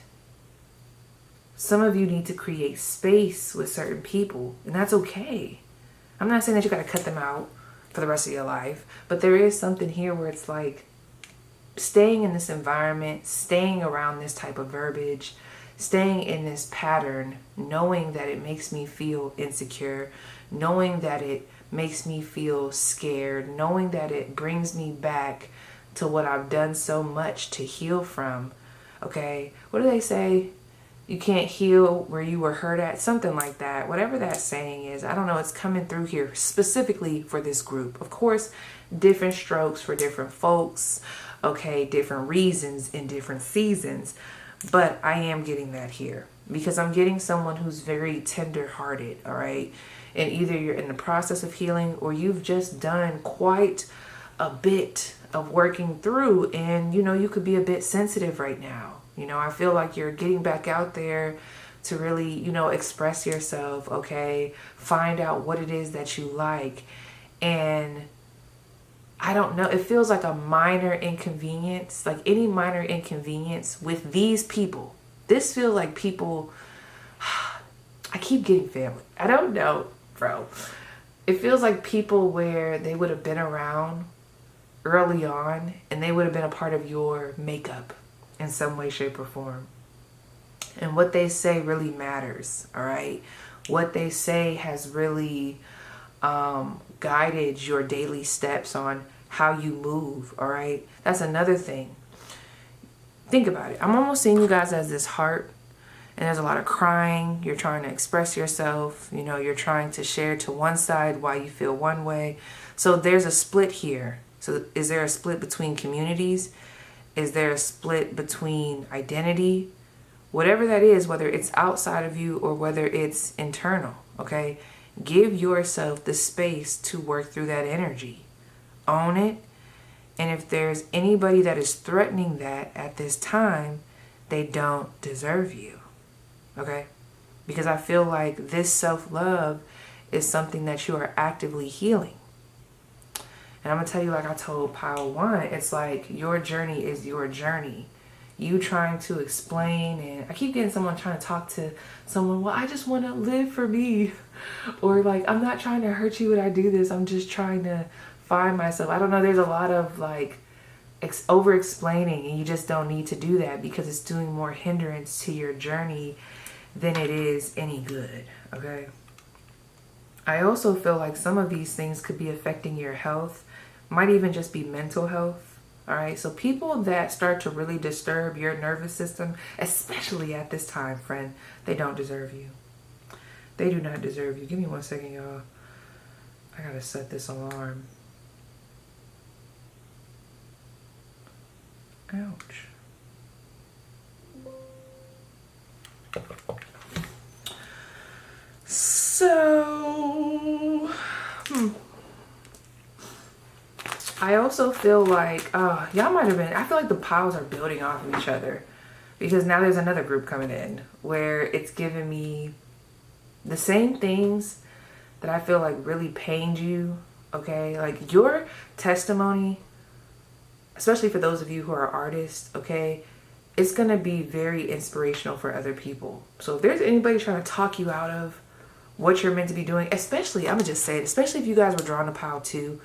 some of you need to create space with certain people, and that's okay. I'm not saying that you got to cut them out for the rest of your life, but there is something here where it's like staying in this environment, staying around this type of verbiage, staying in this pattern, knowing that it makes me feel insecure, knowing that it makes me feel scared, knowing that it brings me back to what I've done so much to heal from, okay? What do they say? You can't heal where you were hurt at, something like that. Whatever that saying is, I don't know, it's coming through here specifically for this group. Of course, different strokes for different folks, okay, different reasons in different seasons, but I am getting that here because I'm getting someone who's very tender-hearted, all right? And either you're in the process of healing or you've just done quite a bit of working through, and you know, you could be a bit sensitive right now. You know, I feel like you're getting back out there to really, you know, express yourself, okay? Find out what it is that you like. And I don't know, it feels like a minor inconvenience, like any minor inconvenience with these people. This feels like people, I keep getting family. I don't know, bro. It feels like people where they would have been around early on and they would have been a part of your makeup in some way, shape, or form. And what they say really matters, all right? What they say has really guided your daily steps on how you move, all right? That's another thing. Think about it. I'm almost seeing you guys as this heart, and there's a lot of crying. You're trying to express yourself. You know, you're trying to share to one side why you feel one way. So there's a split here. So is there a split between communities? Is there a split between identity? Whatever that is, whether it's outside of you or whether it's internal, okay? Give yourself the space to work through that energy. Own it. And if there's anybody that is threatening that at this time, they don't deserve you, okay? Because I feel like this self-love is something that you are actively healing. And I'm going to tell you, like I told Pile 1, it's like your journey is your journey. you trying to explain, and I keep getting someone trying to talk to someone, well, I just want to live for me. Or like, I'm not trying to hurt you when I do this. I'm just trying to find myself. I don't know. There's a lot of like over explaining, and you just don't need to do that because it's doing more hindrance to your journey than it is any good. Okay. I also feel like some of these things could be affecting your health, might even just be mental health. All right, so people that start to really disturb your nervous system, especially at this time, friend, they don't deserve you. They do not deserve you. Give me 1 second, y'all. I gotta set this alarm. Ouch. So, I also feel like, y'all might have been, I feel like the piles are building off of each other, because now there's another group coming in where it's giving me the same things that I feel like really pained you. Okay. Like your testimony, especially for those of you who are artists. Okay. It's going to be very inspirational for other people. So if there's anybody trying to talk you out of what you're meant to be doing, especially, I'm gonna just say it, especially if you guys were drawn to pile 2.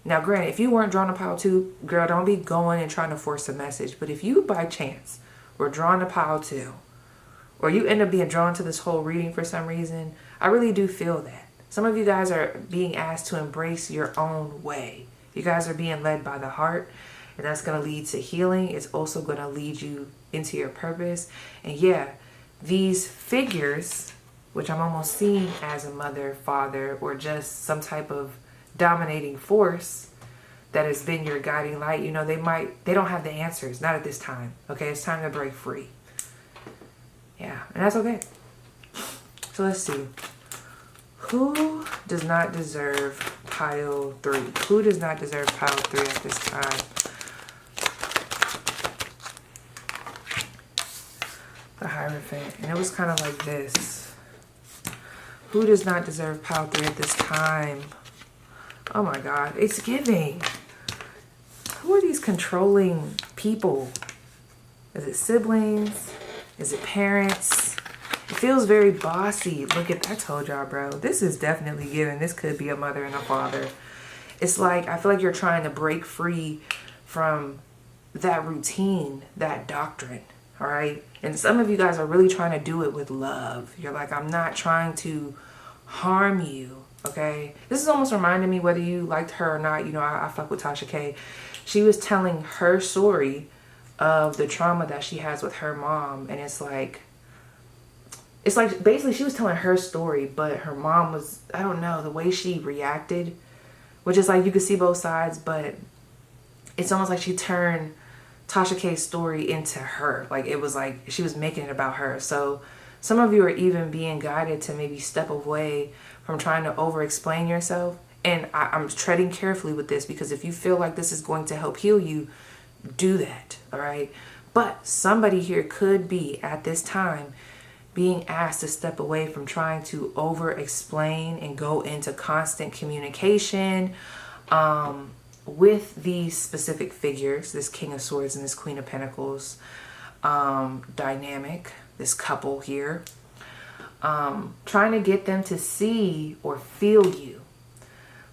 Now, granted, if you weren't drawn to pile 2, girl, don't be going and trying to force a message. But if you, by chance, were drawn to pile 2, or you end up being drawn to this whole reading for some reason, I really do feel that. Some of you guys are being asked to embrace your own way. You guys are being led by the heart, and that's going to lead to healing. It's also going to lead you into your purpose. And yeah, these figures, which I'm almost seeing as a mother, father, or just some type of dominating force that has been your guiding light, you know, they don't have the answers, not at this time. Okay, it's time to break free. Yeah, and that's okay. So let's see. Who does not deserve pile 3? Who does not deserve pile 3 at this time? The Hierophant. And it was kind of like this. Who does not deserve pile 3 at this time? Oh my God, it's giving. Who are these controlling people? Is it siblings? Is it parents? It feels very bossy. Look at, I told y'all, bro. This is definitely giving. This could be a mother and a father. It's like, I feel like you're trying to break free from that routine, that doctrine. All right. And some of you guys are really trying to do it with love. You're like, I'm not trying to harm you. Okay. This is almost reminding me, whether you liked her or not, you know, I fuck with Tasha K. She was telling her story of the trauma that she has with her mom. And it's like basically she was telling her story, but her mom was, I don't know, the way she reacted, which is like, you could see both sides, but it's almost like she turned Tasha K's story into her. Like, it was like she was making it about her. So some of you are even being guided to maybe step away from trying to over explain yourself. And I'm treading carefully with this, because if you feel like this is going to help heal you, do that. All right. But somebody here could be at this time being asked to step away from trying to over explain and go into constant communication with these specific figures, this King of Swords and this Queen of Pentacles dynamic, this couple here, trying to get them to see or feel you.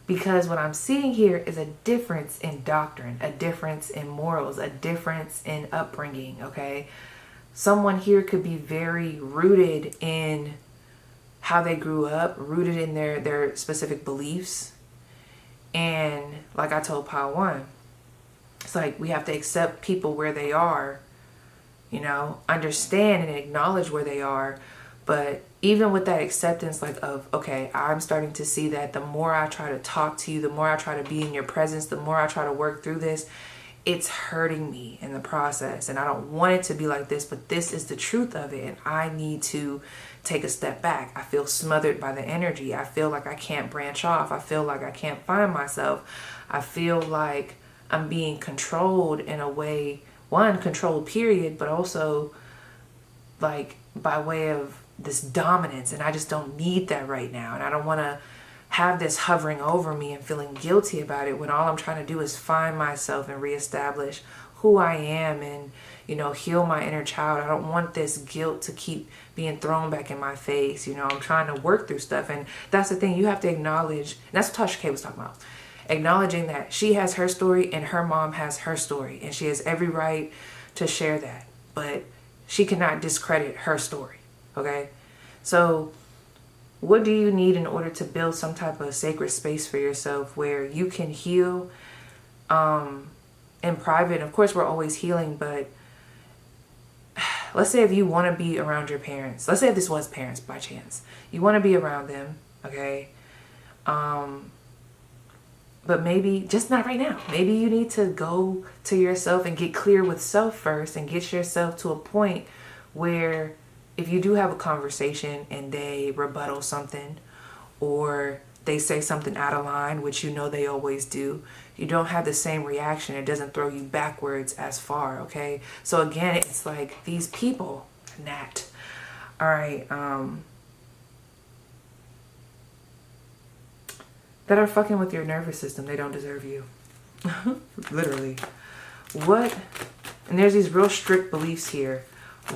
Because what I'm seeing here is a difference in doctrine, a difference in morals, a difference in upbringing, okay? Someone here could be very rooted in how they grew up, rooted in their specific beliefs. And like I told Pile 1, it's like we have to accept people where they are, you know, understand and acknowledge where they are. But even with that acceptance, like of, okay, I'm starting to see that the more I try to talk to you, the more I try to be in your presence, the more I try to work through this, it's hurting me in the process. And I don't want it to be like this, but this is the truth of it. And I need to take a step back. I feel smothered by the energy. I feel like I can't branch off. I feel like I can't find myself. I feel like I'm being controlled in a way, one, controlled period, but also like by way of this dominance. And I just don't need that right now. And I don't want to have this hovering over me and feeling guilty about it when all I'm trying to do is find myself and reestablish who I am and, you know, heal my inner child. I don't want this guilt to keep being thrown back in my face. You know, I'm trying to work through stuff. And that's the thing. You have to acknowledge, and that's what Tasha K was talking about. Acknowledging that she has her story and her mom has her story. And she has every right to share that. But she cannot discredit her story. Okay? So what do you need in order to build some type of sacred space for yourself where you can heal in private? Of course, we're always healing, but let's say if you want to be around your parents, let's say if this was parents by chance, you want to be around them, okay? But maybe just not right now. Maybe you need to go to yourself and get clear with self first and get yourself to a point where if you do have a conversation and they rebuttal something or they say something out of line, which you know they always do, you don't have the same reaction. It doesn't throw you backwards as far, okay? So again, it's like these people, Nat. All right, that are fucking with your nervous system. They don't deserve you. Literally. What? And there's these real strict beliefs here.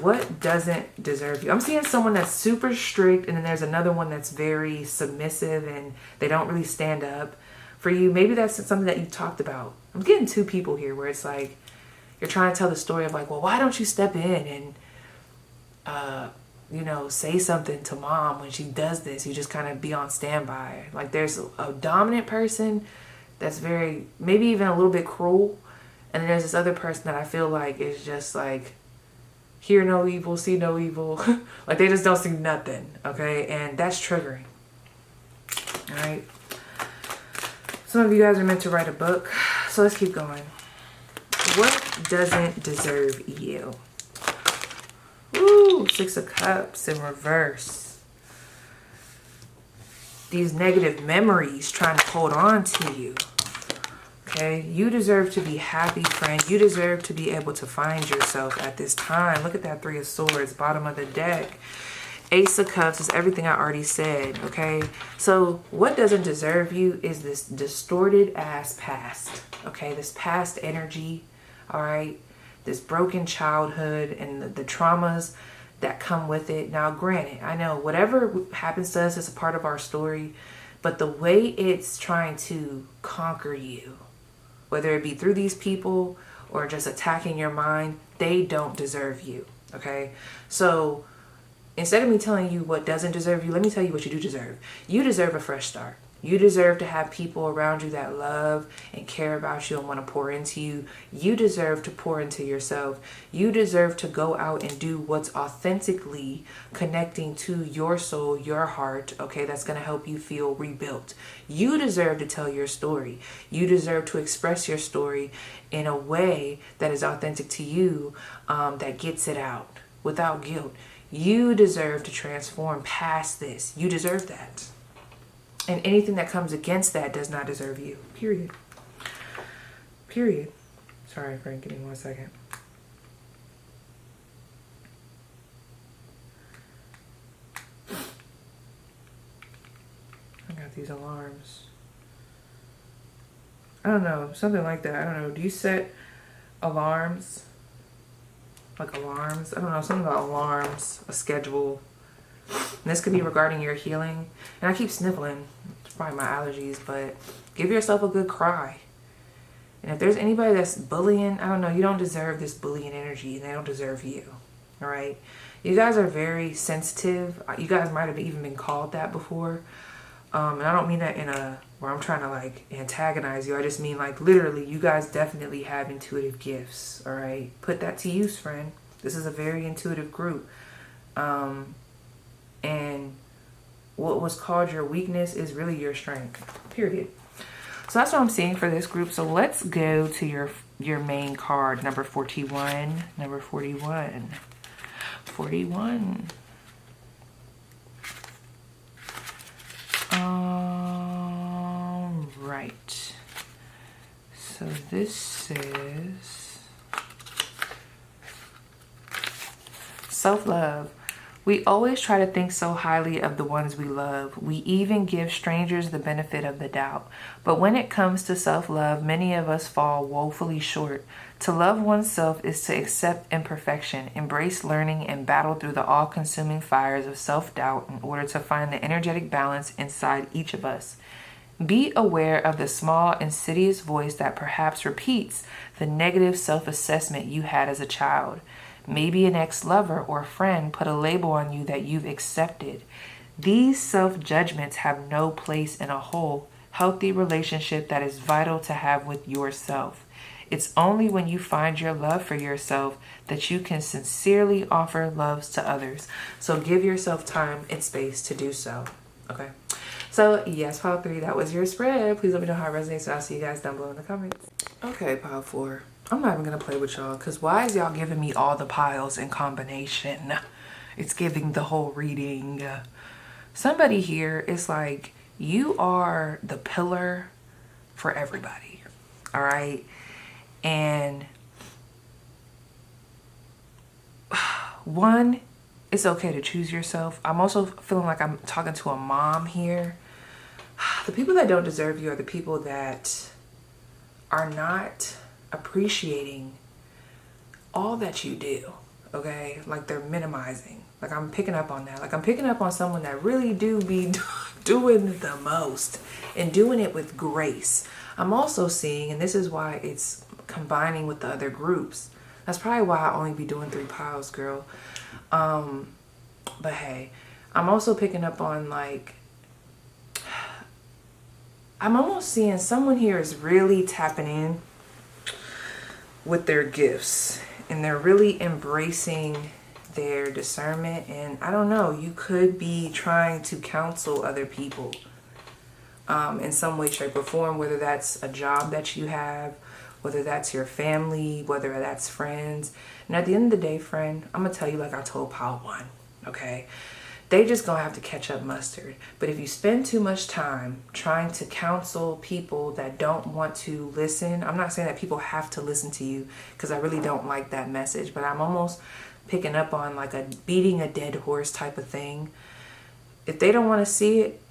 What doesn't deserve you? I'm seeing someone that's super strict, and then there's another one that's very submissive and they don't really stand up for you. Maybe that's something that you talked about. I'm getting two people here where it's like you're trying to tell the story of like, well, why don't you step in and you know, say something to mom when she does this? You just kind of be on standby. Like there's a dominant person that's very, maybe even a little bit cruel, and then there's this other person that I feel like is just like, hear no evil, see no evil. Like they just don't see nothing, okay? And that's triggering. All right. Some of you guys are meant to write a book. So let's keep going. What doesn't deserve you? Ooh, 6 of Cups in reverse. These negative memories trying to hold on to you. Okay, you deserve to be happy, friend. You deserve to be able to find yourself at this time. Look at that 3 of Swords, bottom of the deck. Ace of Cups is everything I already said, okay? So what doesn't deserve you is this distorted ass past, okay? This past energy, all right? This broken childhood and the traumas that come with it. Now, granted, I know whatever happens to us is a part of our story, but the way it's trying to conquer you, whether it be through these people or just attacking your mind, they don't deserve you, okay? So instead of me telling you what doesn't deserve you, let me tell you what you do deserve. You deserve a fresh start. You deserve to have people around you that love and care about you and want to pour into you. You deserve to pour into yourself. You deserve to go out and do what's authentically connecting to your soul, your heart, okay, that's going to help you feel rebuilt. You deserve to tell your story. You deserve to express your story in a way that is authentic to you, that gets it out without guilt. You deserve to transform past this. You deserve that. And anything that comes against that does not deserve you. Period. Period. Sorry, Frank, give me 1 second. I got these alarms. I don't know, something like that. I don't know. Do you set alarms? Like alarms? I don't know, something about alarms, a schedule. And this could be regarding your healing. And I keep sniffling. It's probably my allergies, but give yourself a good cry. And if there's anybody that's bullying, I don't know, you don't deserve this bullying energy, and they don't deserve you. All right? You guys are very sensitive. You guys might have even been called that before. And I don't mean that in a where I'm trying to like antagonize you. I just mean like literally, you guys definitely have intuitive gifts. All right? Put that to use, friend. This is a very intuitive group. And what was called your weakness is really your strength, period. So that's what I'm seeing for this group. So let's go to your main card, number 41. Number 41. 41. Right. So this says self-love. We always try to think so highly of the ones we love. We even give strangers the benefit of the doubt. But when it comes to self-love, many of us fall woefully short. To love oneself is to accept imperfection, embrace learning, and battle through the all-consuming fires of self-doubt in order to find the energetic balance inside each of us. Be aware of the small, insidious voice that perhaps repeats the negative self-assessment you had as a child. Maybe an ex-lover or friend put a label on you that you've accepted. These self-judgments have no place in a whole, healthy relationship that is vital to have with yourself. It's only when you find your love for yourself that you can sincerely offer loves to others. So give yourself time and space to do so. Okay? So yes, pile 3, that was your spread. Please let me know how it resonates, and I'll see you guys down below in the comments. Okay, pile 4. I'm not even gonna play with y'all, because why is y'all giving me all the piles in combination? It's giving the whole reading. Somebody here is like, you are the pillar for everybody, all right? And one, it's okay to choose yourself. I'm also feeling like I'm talking to a mom here. The people that don't deserve you are the people that are not appreciating all that you do, okay? Like they're minimizing. Like I'm picking up on that. Like I'm picking up on someone that really do be doing the most and doing it with grace. I'm also seeing, and this is why it's combining with the other groups. That's probably why I only be doing 3 piles, girl. But hey, I'm also picking up on like, I'm almost seeing someone here is really tapping in with their gifts, and they're really embracing their discernment. And I don't know, you could be trying to counsel other people in some way, shape, or form, whether that's a job that you have, whether that's your family, whether that's friends. And at the end of the day, friend, I'm gonna tell you like I told pile 1, okay? They just gonna have to catch up mustard. But if you spend too much time trying to counsel people that don't want to listen, I'm not saying that people have to listen to you, because I really don't like that message, but I'm almost picking up on like a beating a dead horse type of thing. If they don't want to see it,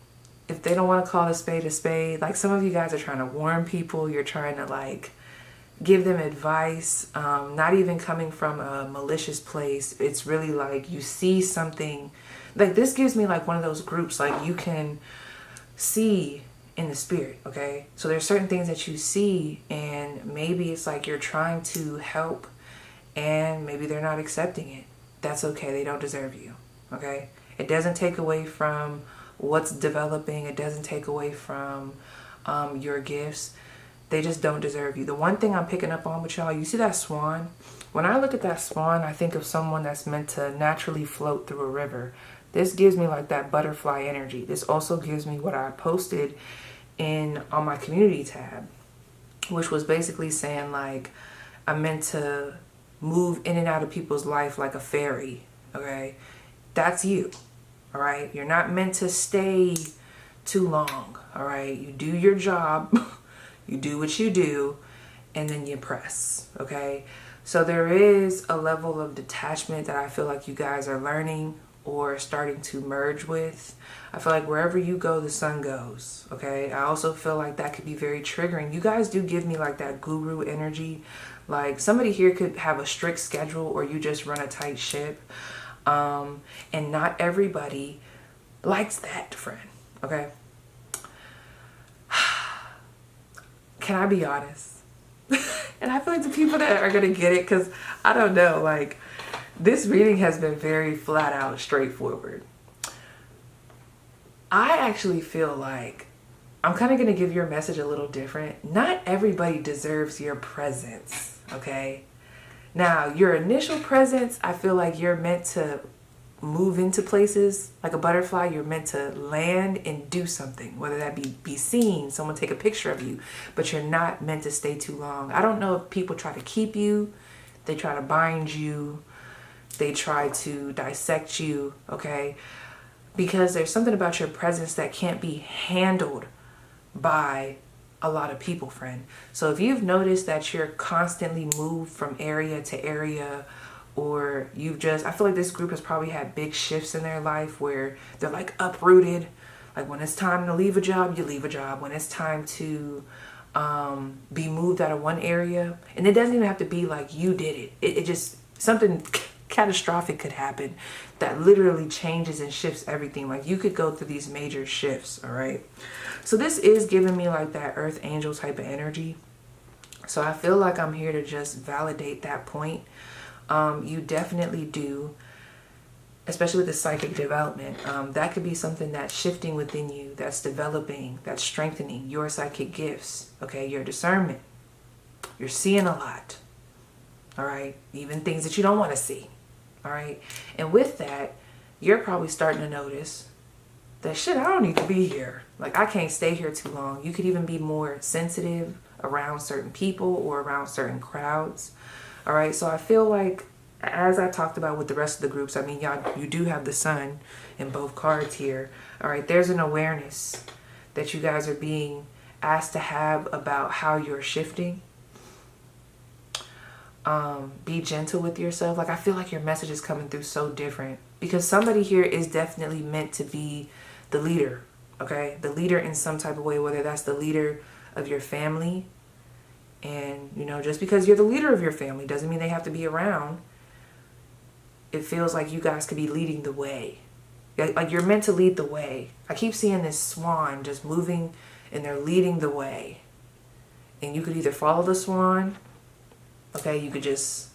if they don't want to call a spade, like some of you guys are trying to warn people, you're trying to like give them advice, not even coming from a malicious place. It's really like you see something. Like this gives me like one of those groups like you can see in the spirit, okay? So there's certain things that you see, and maybe it's like you're trying to help and maybe they're not accepting it. That's okay. They don't deserve you, okay? It doesn't take away from what's developing. It doesn't take away from your gifts. They just don't deserve you. The one thing I'm picking up on with y'all, you see that swan? When I look at that swan, I think of someone that's meant to naturally float through a river. This gives me like that butterfly energy. This also gives me what I posted on my community tab, which was basically saying like I'm meant to move in and out of people's life like a fairy, okay? That's you, all right? You're not meant to stay too long, all right? You do your job, you do what you do, and then you press, okay? So there is a level of detachment that I feel like you guys are learning or starting to merge with. I feel like wherever you go, the sun goes, okay? I also feel like that could be very triggering. You guys do give me like that guru energy. Like somebody here could have a strict schedule, or you just run a tight ship. And not everybody likes that, friend, okay? Can I be honest? And I feel like the people that are gonna get it, because I don't know, like this reading has been very flat out straightforward. I actually feel like I'm kind of going to give your message a little different. Not everybody deserves your presence, okay? Now, your initial presence, I feel like you're meant to move into places like a butterfly. You're meant to land and do something, whether that be seen, someone take a picture of you, but you're not meant to stay too long. I don't know if people try to keep you, they try to bind you, they try to dissect you, okay? Because there's something about your presence that can't be handled by a lot of people, friend. So if you've noticed that you're constantly moved from area to area, or I feel like this group has probably had big shifts in their life where they're like uprooted. Like when it's time to leave a job, you leave a job. When it's time to be moved out of one area, and it doesn't even have to be like you did it. It just, something catastrophic could happen that literally changes and shifts everything. Like you could go through these major shifts, all right? So this is giving me like that earth angel type of energy. So I feel like I'm here to just validate that point. You definitely do, especially with the psychic development. That could be something that's shifting within you, that's developing, that's strengthening your psychic gifts, okay? Your discernment. You're seeing a lot, all right? Even things that you don't want to see, all right? And with that, you're probably starting to notice that shit, I don't need to be here. Like, I can't stay here too long. You could even be more sensitive around certain people or around certain crowds. All right, so I feel like, as I talked about with the rest of the groups, I mean, y'all, you do have the sun in both cards here. All right, there's an awareness that you guys are being asked to have about how you're shifting. Be gentle with yourself. Like, I feel like your message is coming through so different because somebody here is definitely meant to be the leader, okay? The leader in some type of way, whether that's the leader of your family. And, you know, just because you're the leader of your family doesn't mean they have to be around. It feels like you guys could be leading the way. Like you're meant to lead the way. I keep seeing this swan just moving and they're leading the way. And you could either follow the swan, okay? You could just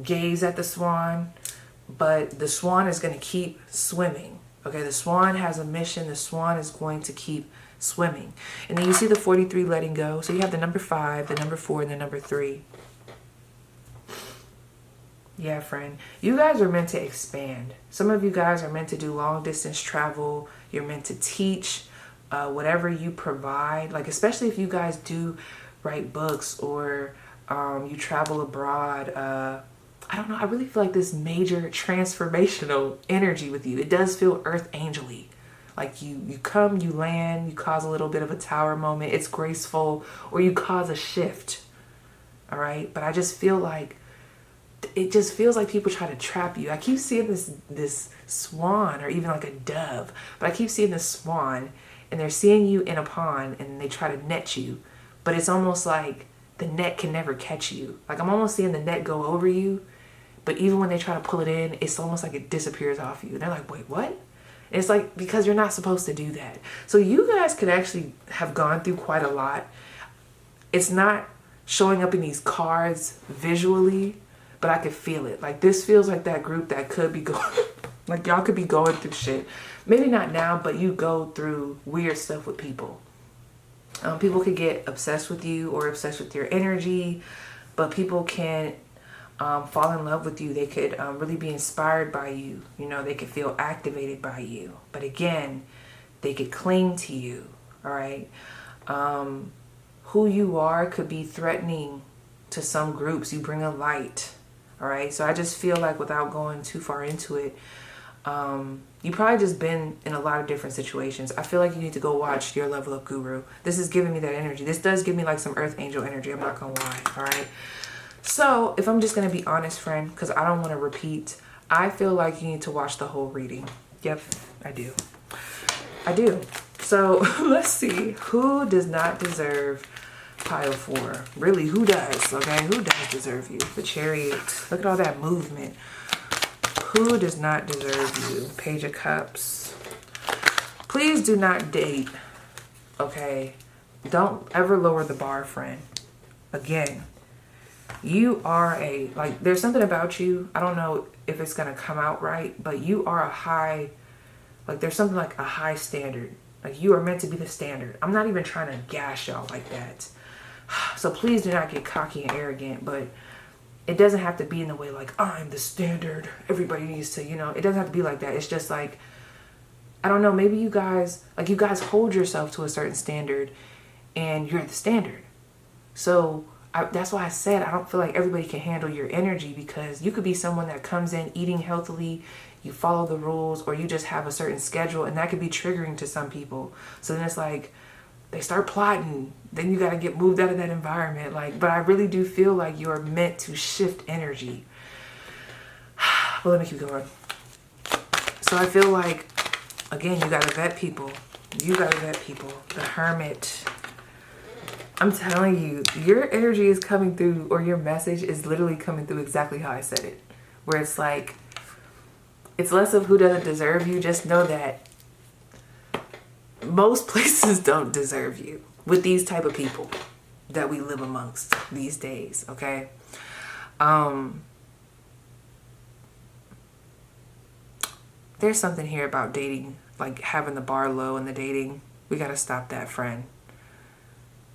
gaze at the swan, but the swan is going to keep swimming, okay? The swan has a mission. The swan is going to keep swimming. And then you see the 43 letting go. So you have the number 5, the number 4, and the number 3. Yeah, friend. You guys are meant to expand. Some of you guys are meant to do long distance travel. You're meant to teach whatever you provide. Like, especially if you guys do write books or you travel abroad. I don't know. I really feel like this major transformational energy with you. It does feel earth angel-y. Like you come, you land, you cause a little bit of a tower moment. It's graceful, or you cause a shift. All right. But I just feel like it just feels like people try to trap you. I keep seeing this swan, or even like a dove, but I keep seeing this swan and they're seeing you in a pond and they try to net you. But it's almost like the net can never catch you. Like I'm almost seeing the net go over you. But even when they try to pull it in, it's almost like it disappears off you. And they're like, wait, what? It's like, because you're not supposed to do that. So you guys could actually have gone through quite a lot. It's not showing up in these cards visually, but I could feel it. Like this feels like that group that could be going, like y'all could be going through shit. Maybe not now, but you go through weird stuff with people. People could get obsessed with you or obsessed with your energy, but people can fall in love with you. They could really be inspired by you. You know, they could feel activated by you. But again, they could cling to you. All right. Who you are could be threatening to some groups. You bring a light. All right. So I just feel like, without going too far into it, you probably just been in a lot of different situations. I feel like you need to go watch Your Level Up Guru. This is giving me that energy. This does give me like some earth angel energy. I'm not going to lie. All right. So if I'm just going to be honest, friend, because I don't want to repeat, I feel like you need to watch the whole reading. Yep, I do. I do. So let's see. Who does not deserve pile 4? Really, who does? Okay, who does deserve you? The Chariot. Look at all that movement. Who does not deserve you? Page of Cups. Please do not date. Okay. Don't ever lower the bar, friend. Again. You are there's something about you. I don't know if it's going to come out right, but you are a high, there's something like a high standard. Like you are meant to be the standard. I'm not even trying to gash y'all like that. So please do not get cocky and arrogant, but it doesn't have to be in the way like, I'm the standard. Everybody needs to, it doesn't have to be like that. It's just like, I don't know, maybe you guys hold yourself to a certain standard and you're the standard. So that's why I said I don't feel like everybody can handle your energy, because you could be someone that comes in eating healthily, you follow the rules, or you just have a certain schedule, and that could be triggering to some people. So then it's like they start plotting, then you got to get moved out of that environment. But I really do feel like you're meant to shift energy. Well, let me keep going. So I feel like, again, you got to vet people. You got to vet people. The Hermit. I'm telling you, your energy is coming through, or your message is literally coming through exactly how I said it. Where it's like, it's less of who doesn't deserve you. Just know that most places don't deserve you with these type of people that we live amongst these days, okay? There's something here about dating, like having the bar low in the dating. We got to stop that, friend.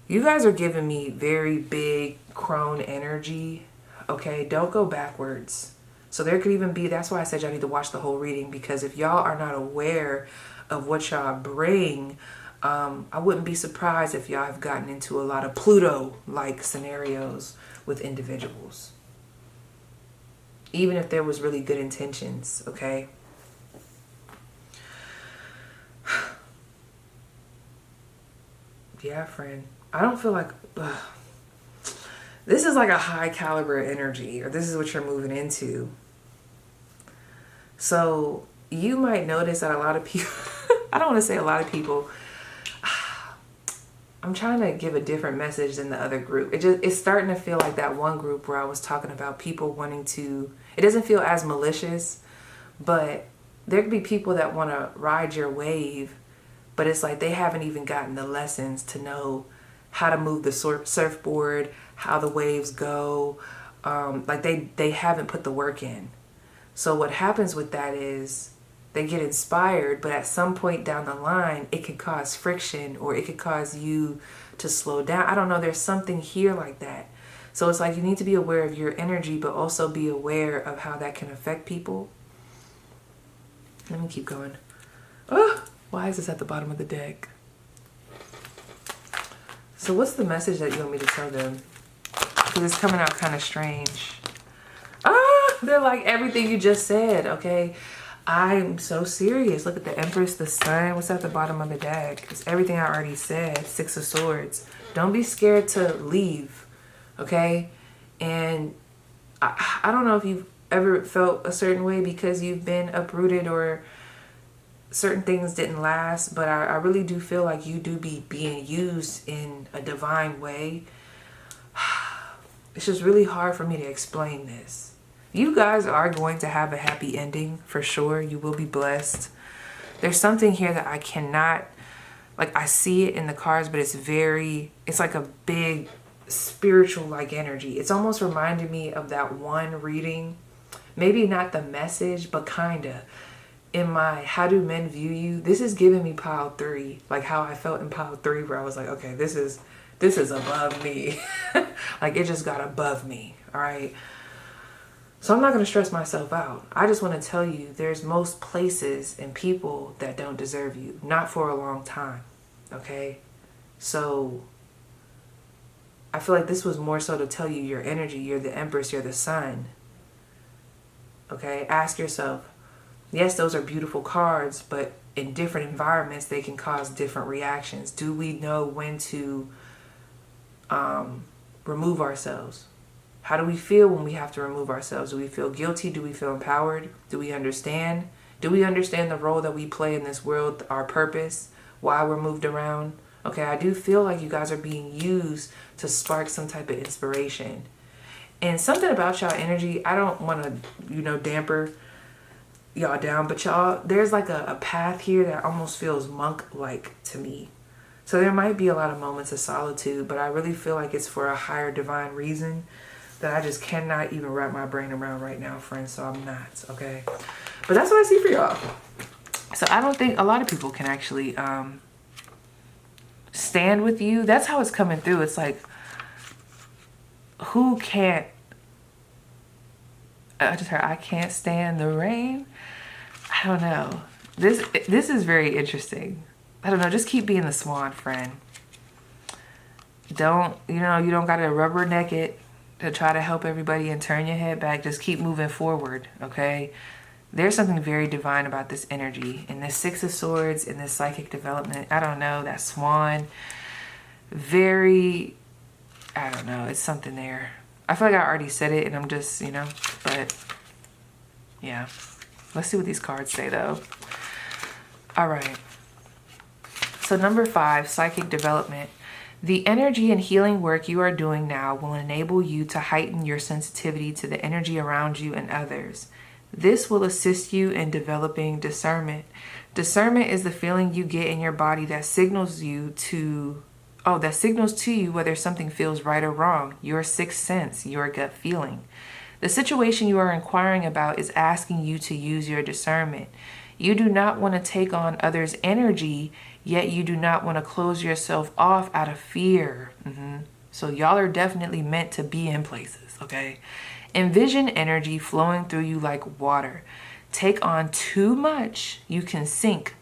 You guys are giving me very big crone energy, okay? Don't go backwards. So there could even be, that's why I said y'all need to watch the whole reading, because if y'all are not aware of what y'all bring, I wouldn't be surprised if y'all have gotten into a lot of Pluto-like scenarios with individuals. Even if there was really good intentions, okay? Yeah, friend. I don't feel like... this is like a high caliber energy, or this is what you're moving into. So you might notice that a lot of people... I don't want to say a lot of people... I'm trying to give a different message than the other group. It's starting to feel like that one group where I was talking about people wanting to... It doesn't feel as malicious, but there could be people that want to ride your wave, but it's like they haven't even gotten the lessons to know how to move the surfboard, how the waves go. Like they haven't put the work in. So what happens with that is they get inspired, but at some point down the line, it could cause friction, or it could cause you to slow down. I don't know. There's something here like that. So it's like you need to be aware of your energy, but also be aware of how that can affect people. Let me keep going. Oh, why is this at the bottom of the deck? So what's the message that you want me to tell them? Because it's coming out kind of strange. They're like everything you just said, okay? I'm so serious. Look at the Empress, the Sun. What's at the bottom of the deck? It's everything I already said. Six of Swords. Don't be scared to leave, okay? And I don't know if you've ever felt a certain way because you've been uprooted or certain things didn't last, but I really do feel like you do be being used in a divine way. It's just really hard for me to explain this. You guys are going to have a happy ending for sure. You will be blessed. There's something here that I cannot, like I see it in the cards, but it's like a big spiritual like energy. It's almost reminded me of that one reading. Maybe not the message, but kinda. In my How Do Men View You? This is giving me pile 3. Like how I felt in pile 3 where I was like, okay, this is above me. Like it just got above me. All right. So I'm not going to stress myself out. I just want to tell you there's most places and people that don't deserve you. Not for a long time. Okay. So I feel like this was more so to tell you your energy. You're the Empress. You're the Sun. Okay. Ask yourself, yes, those are beautiful cards, but in different environments, they can cause different reactions. Do we know when to remove ourselves? How do we feel when we have to remove ourselves? Do we feel guilty? Do we feel empowered? Do we understand? Do we understand the role that we play in this world, our purpose, why we're moved around? Okay, I do feel like you guys are being used to spark some type of inspiration. And something about y'all energy, I don't want to, damper y'all down, but y'all, there's like a path here that almost feels monk-like to me. So there might be a lot of moments of solitude, but I really feel like it's for a higher divine reason that I just cannot even wrap my brain around right now, friends. So I'm not, okay? But that's what I see for y'all. So I don't think a lot of people can actually stand with you. That's how it's coming through. It's like, who can't? I just heard, I can't stand the rain. I don't know. This is very interesting. I don't know. Just keep being the swan, friend. You don't got to rubberneck it to try to help everybody and turn your head back. Just keep moving forward, okay? There's something very divine about this energy. And this Six of Swords and this psychic development, I don't know, that swan, very, I don't know, it's something there. I feel like I already said it and I'm just, but Yeah. Let's see what these cards say, though. All right. So number 5, psychic development. The energy and healing work you are doing now will enable you to heighten your sensitivity to the energy around you and others. This will assist you in developing discernment. Discernment is the feeling you get in your body that signals to you whether something feels right or wrong, your sixth sense, your gut feeling. The situation you are inquiring about is asking you to use your discernment. You do not want to take on others' energy, yet you do not want to close yourself off out of fear. So y'all are definitely meant to be in places, okay? Envision energy flowing through you like water. Take on too much, you can sink.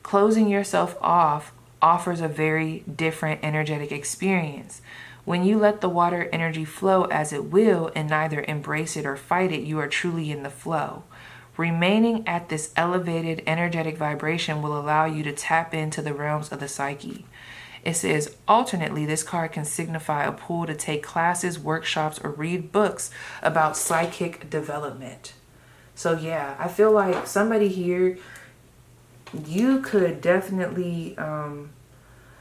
Closing yourself off offers a very different energetic experience. When you let the water energy flow as it will and neither embrace it or fight it, you are truly in the flow. Remaining at this elevated energetic vibration will allow you to tap into the realms of the psyche. It says, alternately, this card can signify a pull to take classes, workshops, or read books about psychic development. So yeah, I feel like somebody here, you could definitely, I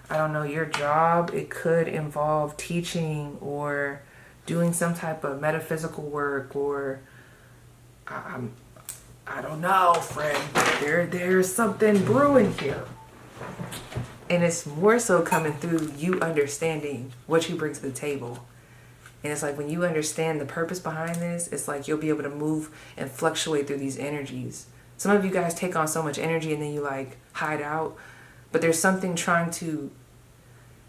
don't know, your job, it could involve teaching or doing some type of metaphysical work, or I don't know, friend. There's something brewing here. And it's more so coming through you understanding what you bring to the table. And it's like when you understand the purpose behind this, it's like you'll be able to move and fluctuate through these energies. Some of you guys take on so much energy and then you like hide out. But there's something trying to,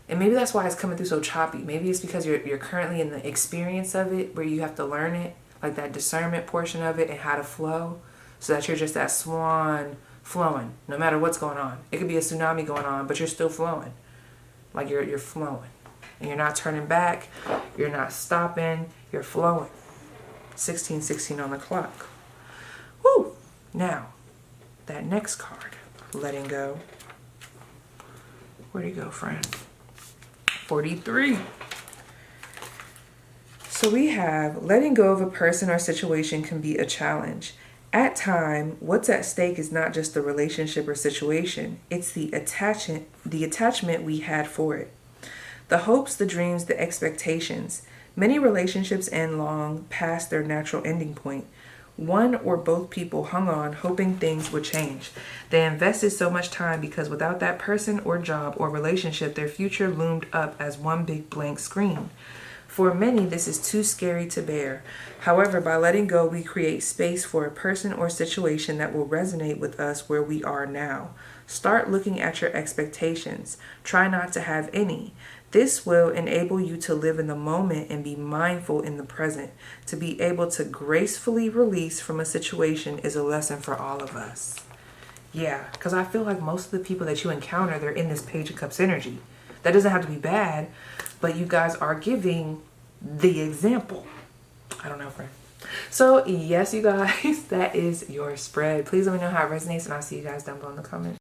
and maybe that's why it's coming through so choppy. Maybe it's because you're currently in the experience of it where you have to learn it, like that discernment portion of it and how to flow, so that you're just that swan flowing no matter what's going on. It could be a tsunami going on, but you're still flowing. Like you're flowing. And you're not turning back. You're not stopping. You're flowing. 16:16 on the clock. Woo! Now, that next card, letting go. Where'd he go, friend? 43. So we have letting go of a person or situation can be a challenge. At time, what's at stake is not just the relationship or situation, it's the attachment we had for it. The hopes, the dreams, the expectations. Many relationships end long past their natural ending point. One or both people hung on, hoping things would change. They invested so much time because without that person or job or relationship, their future loomed up as one big blank screen. For many, this is too scary to bear. However, by letting go, we create space for a person or situation that will resonate with us where we are now. Start looking at your expectations. Try not to have any. This will enable you to live in the moment and be mindful in the present. To be able to gracefully release from a situation is a lesson for all of us. Yeah, because I feel like most of the people that you encounter, they're in this Page of Cups energy. That doesn't have to be bad, but you guys are giving the example. I don't know, friend. So yes, you guys, that is your spread. Please let me know how it resonates, and I'll see you guys down below in the comments.